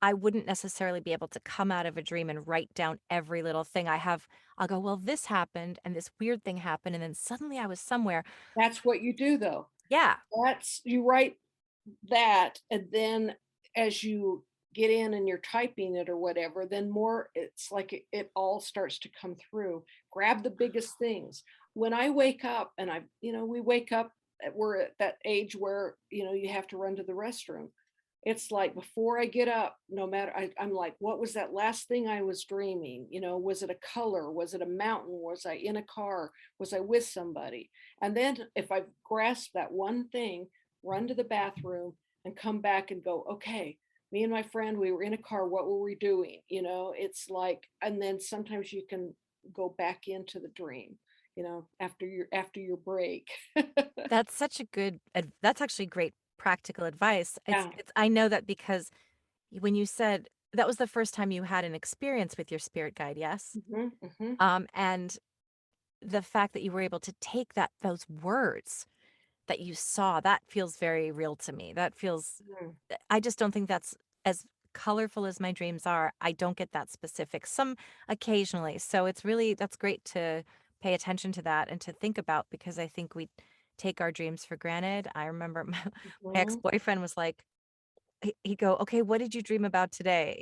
I wouldn't necessarily be able to come out of a dream and write down every little thing. I'll go, well, this happened and this weird thing happened. And then suddenly I was somewhere. That's what you do though. Yeah. That's you write that, and then as you get in and you're typing it or whatever, then more it's like it all starts to come through. Grab the biggest things. When I wake up and we wake up we're at that age where, you have to run to the restroom. It's like before I get up, no matter I'm like, what was that last thing I was dreaming? Was it a color? Was it a mountain? Was I in a car? Was I with somebody? And then if I've grasped that one thing, run to the bathroom and come back and go, okay, me and my friend, we were in a car. What were we doing? It's like, and then sometimes you can go back into the dream, after your break. That's such a that's actually great practical advice. Yeah. I know that because when you said that was the first time you had an experience with your spirit guide, yes? Hmm. Hmm. And the fact that you were able to take those words that you saw, that feels very real to me. That feels I just don't think that's as colorful as my dreams are. I don't get that specific. Some occasionally. So it's really that's great to pay attention to that and to think about, because I think we take our dreams for granted. I remember my Mhm. ex-boyfriend was like, he'd go, "Okay, what did you dream about today?"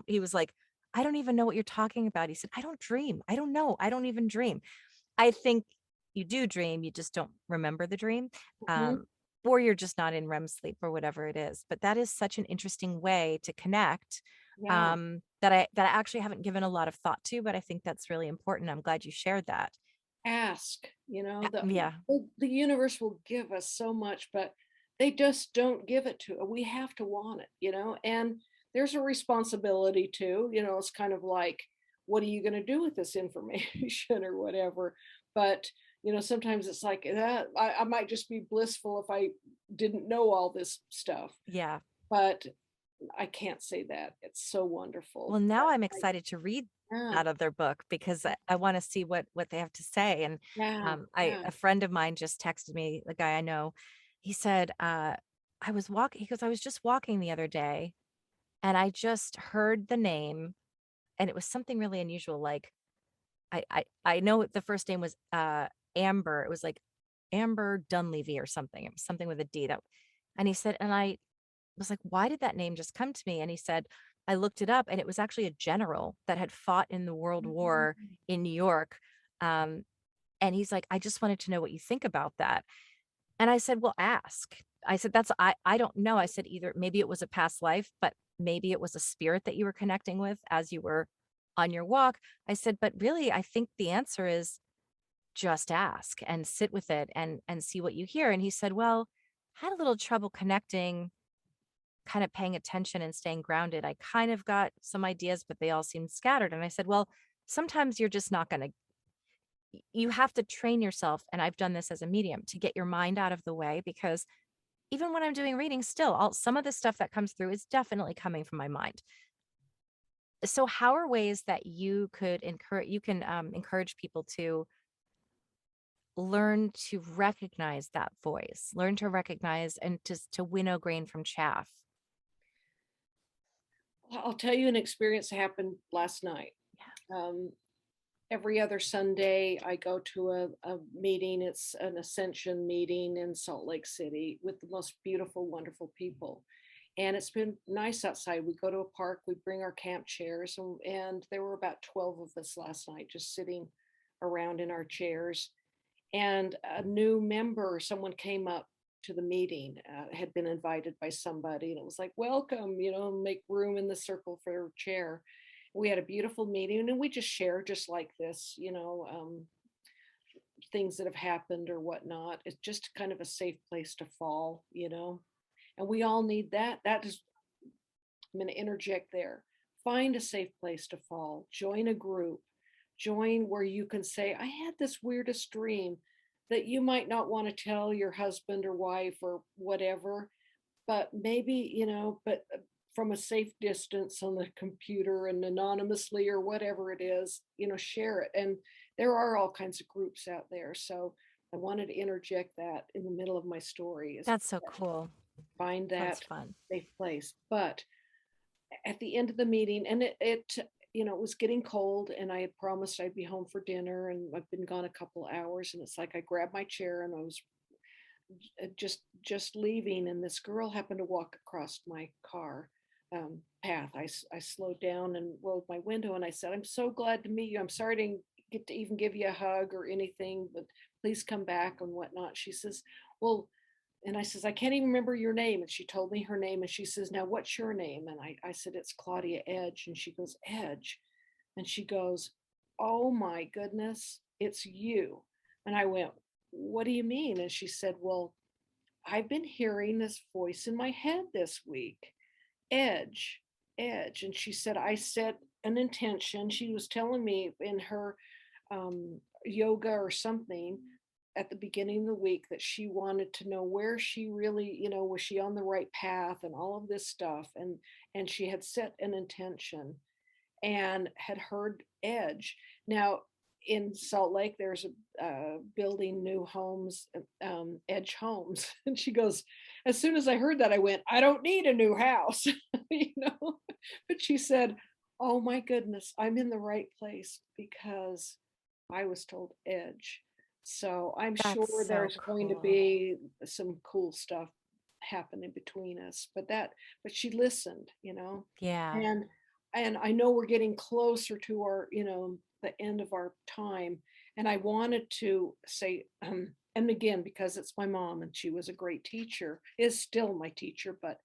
He was like, "I don't even know what you're talking about." He said, "I don't dream. I don't know. I don't even dream." I think you do dream, you just don't remember the dream, Mhm. um, or you're just not in REM sleep or whatever it is. But that is such an interesting way to connect, Yeah. that I actually haven't given a lot of thought to, but I think that's really important. I'm glad you shared that. Ask, Yeah, the universe will give us so much, but they just don't give it to we have to want it, and there's a responsibility too, it's kind of like, what are you going to do with this information or whatever? But sometimes it's like that I might just be blissful if I didn't know all this stuff, yeah. but I can't say that. It's so Well, wonderful. now I'm I, excited to read yeah, that other book because I wanna see what they have to say, and, yeah, I yeah. a friend of mine just texted me, the guy I know, he said, "I was walking," he goes, "I was just walking the other day, and I just heard the name," and it was something really unusual, like, I know the first name was, Amber, it was like Amber Dunleavy or something, it was something with a D that, and he said, and I was like, "Why did that name just come to me?" And he said, "I looked it up, and it was actually a general that had fought in the World War Mhm. in New York." Um, and he's like, "I just wanted to know what you think about that." And I said, "Well, ask." I said, "That's I don't know." I said, "Either maybe it was a past life, but maybe it was a spirit that you were connecting with as you were on your walk." I said, "But really, I think the answer is just ask and sit with it and see what you hear." And he said, "Well, I had a little trouble connecting, kind of paying attention and staying grounded. I kind of got some ideas, but they all seemed scattered." And I said, "Well, sometimes you're just not going to, you have to train yourself." And I've done this as a medium to get your mind out of the way, because even when I'm doing readings, still, some of the stuff that comes through is definitely coming from my mind. So, how are ways that you can encourage people to learn to recognize that voice, learn to recognize and to winnow grain from chaff? I'll tell you an experience that happened last night. Um, every other Sunday, I go to a meeting. It's an ascension meeting in Salt Lake City with the most beautiful, wonderful people. And it's been nice outside. We go to a park, we bring our camp chairs, and there were about 12 of us last night just sitting around in our chairs. And a new member, someone came up to the meeting, had been invited by somebody, and it was like, welcome, make room in the circle for a chair. We had a beautiful meeting, and we just share just like this, things that have happened or whatnot. It's just kind of a safe place to fall, and we all need that. That is, I'm going to interject there. Find a safe place to fall, join a group, join where you can say, I had this weirdest dream that you might not want to tell your husband or wife or whatever, but maybe, from a safe distance on the computer and anonymously or whatever it is, share it. And there are all kinds of groups out there. So I wanted to interject that in the middle of my story is That's so cool. find That's that fun. safe place. But at the end of the meeting, and it was getting cold, and I had promised I'd be home for dinner, and I've been gone a couple hours, and it's like I grabbed my chair and I was just leaving, and this girl happened to walk across my car path. I slowed down and rolled my window, and I said, I'm so glad to meet you. I'm sorry I didn't get to even give you a hug or anything, but please come back and whatnot. She says, well, and I says, I can't even remember your name. And she told me her name. And she says, now what's your name? And I said, it's Claudia Edge. And she goes, Edge. And she goes, oh my goodness, it's you. And I went, what do you mean? And she said, well, I've been hearing this voice in my head this week, Edge, Edge. And she said, I set an intention. She was telling me in her yoga or something at the beginning of the week that she wanted to know where she really, was she on the right path and all of this stuff. And she had set an intention and had heard Edge. Now, in Salt Lake, there's a building new homes, Edge Homes. And she goes, as soon as I heard that, I went, I don't need a new house, you know. But she said, oh my goodness, I'm in the right place because I was told Edge. So I'm That's sure so there's going to cool. be some cool stuff happening between us. But she listened, Yeah. and I know we're getting closer to our, the end of our time. And I wanted to say, and again, because it's my mom and she was a great teacher, is still my teacher, but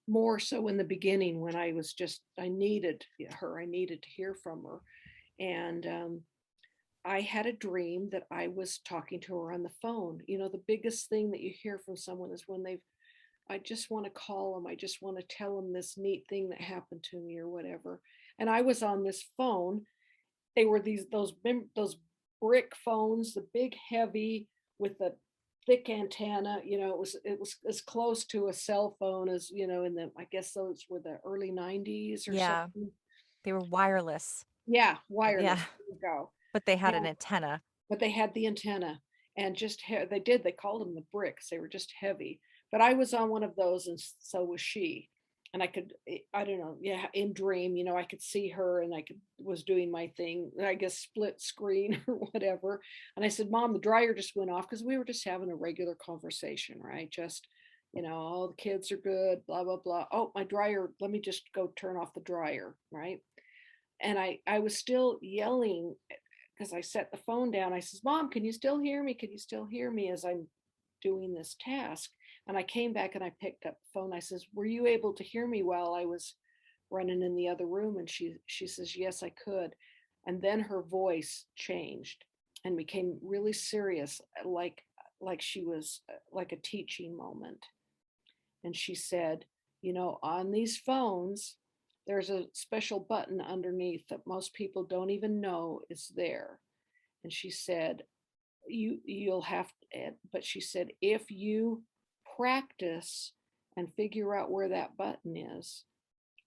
more so in the beginning when I needed her, I needed to hear from her. And I had a dream that I was talking to her on the phone. The biggest thing that you hear from someone is when I just want to call them. I just want to tell them this neat thing that happened to me or whatever. And I was on this phone. They were those brick phones, the big heavy with the thick antenna. It was as close to a cell phone as, in the, I guess those were the early 90s or Yeah. something. They were wireless. Yeah, Yeah. wireless. There you go. But they had an antenna. But they had the antenna and they called them the bricks. They were just heavy. But I was on one of those and so was she. And I don't know, yeah, in dream, I could see her and was doing my thing, I guess split screen or whatever. And I said, Mom, the dryer just went off because we were just having a regular conversation, right? Just, all the kids are good, blah, blah, blah. Oh, my dryer, let me just go turn off the dryer, right? And I was still yelling because I set the phone down. I says, Mom, can you still hear me? Can you still hear me as I'm doing this task? And I came back and I picked up the phone. I says, were you able to hear me while I was running in the other room? And she says, yes, I could. And then her voice changed and became really serious, like she was like a teaching moment. And she said, on these phones, there's a special button underneath that most people don't even know is there. And she said, you'll have to, but she said, if you practice and figure out where that button is,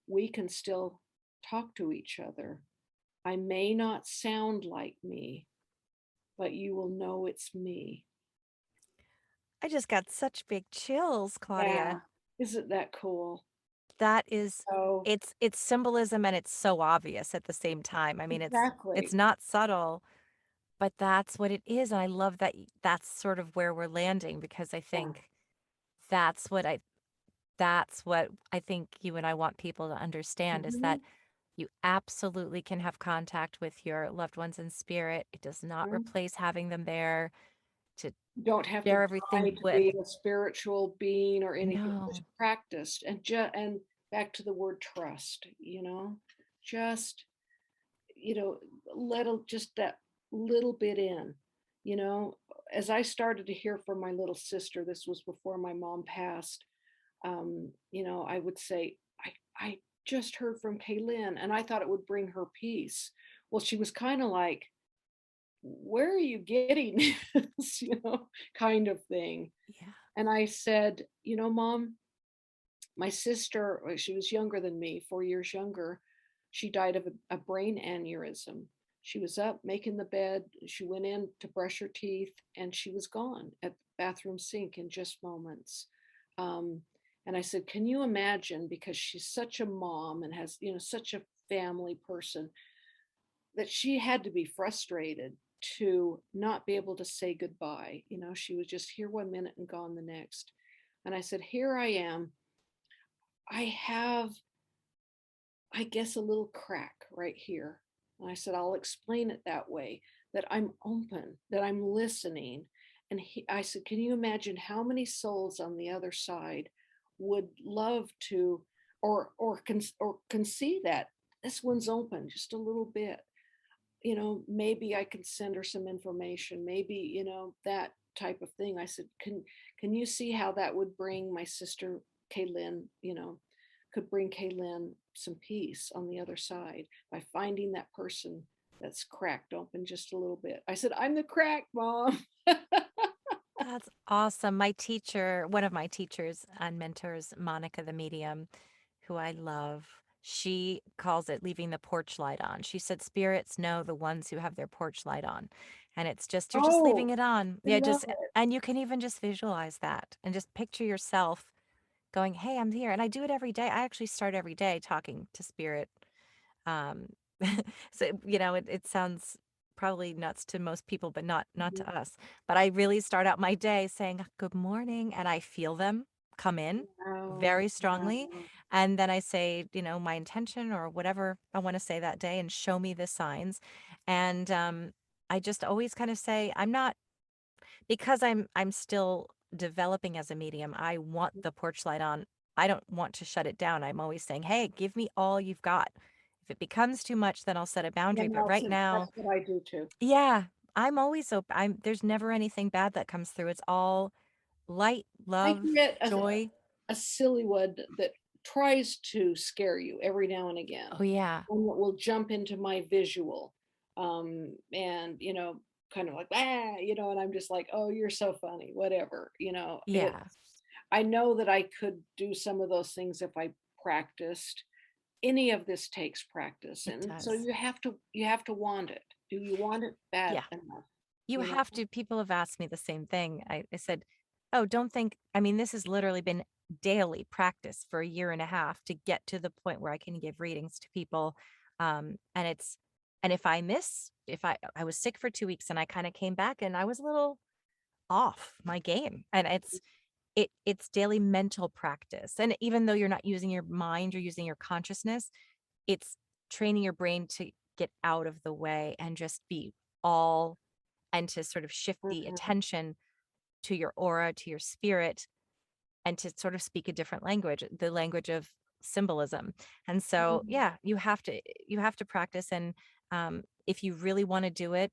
we can still talk to each other. I may not sound like me, but you will know it's me. I just got such big chills, Yeah. Claudia. Isn't that cool? That is So, it's symbolism and it's so obvious at the same time. I mean, it's exactly. not subtle, but that's what it is. And I love that that's sort of where we're landing because I Yeah. think that's what I that's what I think you and I want people to understand is that Mhm. you absolutely can have contact with your loved ones in spirit. It does not Mhm. replace having them there to You don't have to share try everything to with. be a spiritual being or anything. Just No. practiced and back to the word trust. Just, you know, just that little bit in, you know. As I started to hear from my little sister, this was before my mom passed. I would say, I just heard from Kaylin and I thought it would bring her peace. Well, she was kind of like, where are you getting this, kind of thing. Yeah. And I said, Mom, my sister, she was younger than me, 4 years younger. She died of a brain aneurysm. She was up making the bed. She went in to brush her teeth and she was gone at the bathroom sink in just moments. Um, and I said, can you imagine? Because she's such a mom and has, such a family person that she had to be frustrated to not be able to say goodbye. She was just here 1 minute and gone the next. And I said, here I am. I have, I guess, a little crack right here. And I said, I'll explain it that way, that I'm open, that I'm listening. And I said, can you imagine how many souls on the other side would love to, or can see that this one's open just a little bit? Maybe I can send her some information, maybe, that type of thing. I said, can you see how that would bring my sister Kaylin, could bring Kaylin some peace on the other side by finding that person that's cracked open just a little bit. I said, I'm the crack, Mom. That's awesome. My teacher, one of my teachers and mentors, Monica the medium, who I love, she calls it leaving the porch light on. She said spirits know the ones who have their porch light on. And it's just, you're just leaving Oh, it on. I Yeah, love just, it. and you can even just visualize that and just picture yourself going, hey, I'm here. And I do it every day. I actually start every day talking to spirit. Um, so, it sounds probably nuts to most people, but not Mhm. to us. But I really start out my day saying, "Good morning," and I feel them come in Wow, very strongly, wow. and then I say, my intention or whatever I wanna say that day and show me the signs, and, I just always kind of say, I'm not because I'm still developing as a medium, I want the porch light on. I don't want to shut it down. I'm always saying, "Hey, give me all you've got." If it becomes too much, then I'll set a Yeah, boundary, but right Nelson, now that's what I do too. yeah, I'm always I'm there's never anything bad that comes through. It's all light, I love, get joy. a silly one that tries to scare you every now and again, Oh, yeah. one that will jump into my visual, and, kind of like, "Ah," and I'm just like, "Oh, you're so funny," whatever, Yeah, I know that I could do some of those things if I practiced. Any of this takes practice, it and so does. you have to want it. Do you want it bad Yeah. enough, You you know? have to people have asked me the same thing. I said, "Oh, don't think." I mean, this has literally been daily practice for a year and a half to get to the point where I can give readings to people, and it's and if I was sick for 2 weeks and I kinda came back and I was a little off my game, and it's daily mental practice, and even though you're not using your mind, you're using your consciousness, it's training your brain to get out of the way and just be all and to sort of shift the Mhm, attention to your aura, to your spirit, and to sort of speak a different language, the language of symbolism. And so, mhm. yeah, you have to practice, and if you really want to do it,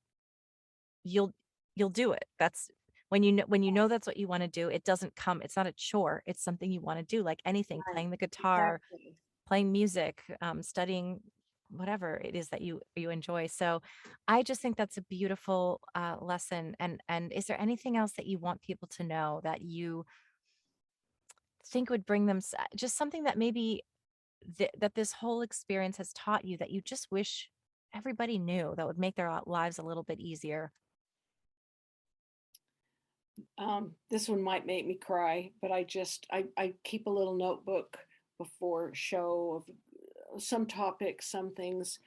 you'll you'll do it. That's when you know that's what you want to do. It doesn't come. It's not a chore. It's something you want to do, like anything, Right, playing the guitar, exactly. playing music, studying whatever it is that you enjoy. So I just think that's a beautiful lesson. And is there anything else that you want people to know that you think would bring them just something that maybe that this whole experience has taught you that you just wish everybody knew that would make their lives a little bit easier? This one might make me cry, but I keep a little notebook before show of some topics, some things,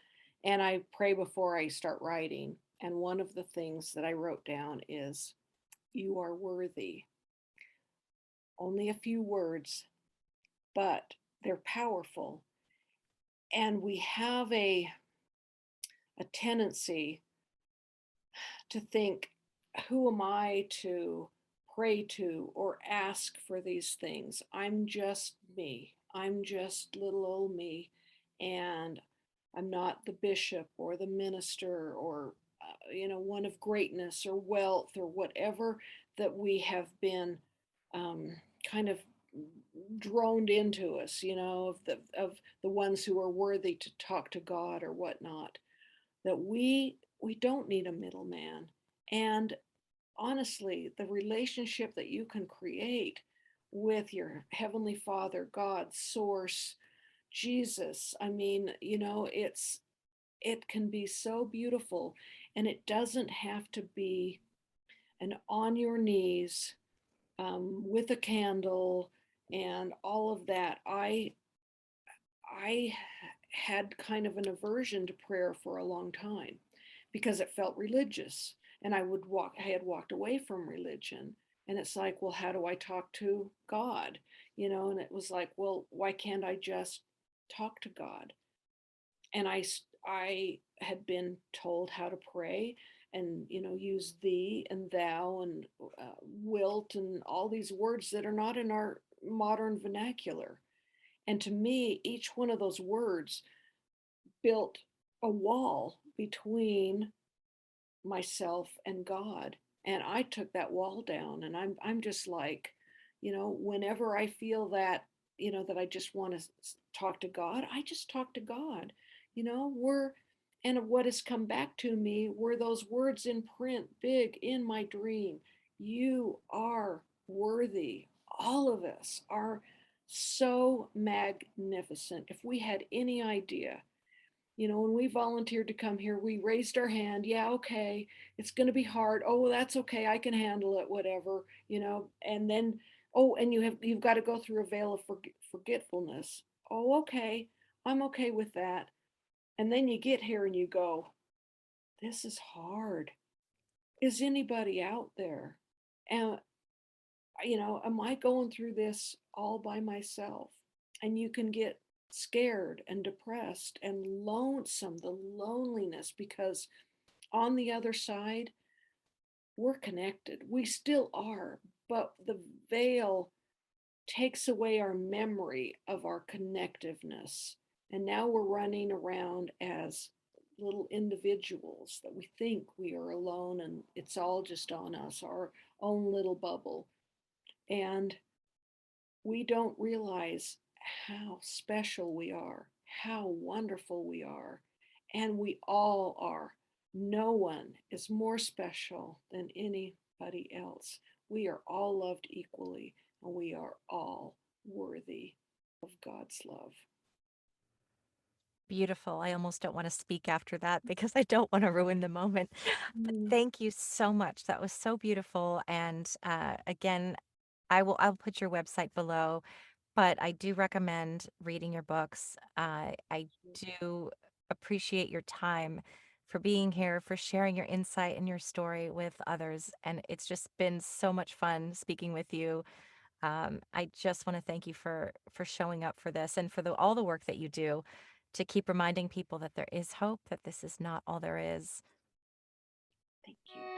and I pray before I start writing. And one of the things that I wrote down is, "You are worthy." Only a few words, but they're powerful. And we have a tendency to think, who am I to pray to or ask for these things? I'm just me. I'm just little old me. And I'm not the bishop or the minister or, one of greatness or wealth or whatever that we have been um, kind of droned into us, of the ones who are worthy to talk to God or whatnot, that we don't need a middleman. And honestly, the relationship that you can create with your heavenly Father, God, source, Jesus, I mean, it can be so beautiful, and it doesn't have to be an on your knees, with a candle and all of that. I had kind of an aversion to prayer for a long time because it felt religious, and I had walked away from religion, and it's like, well, how do I talk to God? And it was like, well, why can't I just talk to God? And I had been told how to pray and use thee and thou and wilt and all these words that are not in our modern vernacular. And to me, each one of those words built a wall between myself and God. And I took that wall down, and I'm just like, whenever I feel that, that I just want to talk to God, I just talk to God. We're and what has come back to me were those words in print big in my dream. You are worthy. All of us are so magnificent. If we had any idea, when we volunteered to come here, we raised our hand. Yeah, okay, it's going to be hard. Oh, well, that's okay. I can handle it, whatever, And then, oh, and you've got to go through a veil of forgetfulness. Oh, okay, I'm okay with that. And then you get here and you go, this is hard. Is anybody out there? And, am I going through this all by myself? And you can get scared and depressed and lonesome, the loneliness, because on the other side, we're connected. We still are, but the veil takes away our memory of our connectiveness. And now we're running around as little individuals that we think we are alone and it's all just on us, our own little bubble. And we don't realize how special we are, how wonderful we are, and we all are. No one is more special than anybody else. We are all loved equally, and we are all worthy of God's love. Beautiful. I almost don't want to speak after that because I don't want to ruin the moment. But Mm. thank you so much. That was so beautiful. And again, I'll put your website below, but I do recommend reading your books. I do appreciate your time for being here, for sharing your insight and your story with others. And it's just been so much fun speaking with you. I just want to thank you for showing up for this and for all the work that you do to keep reminding people that there is hope, that this is not all there is. Thank you.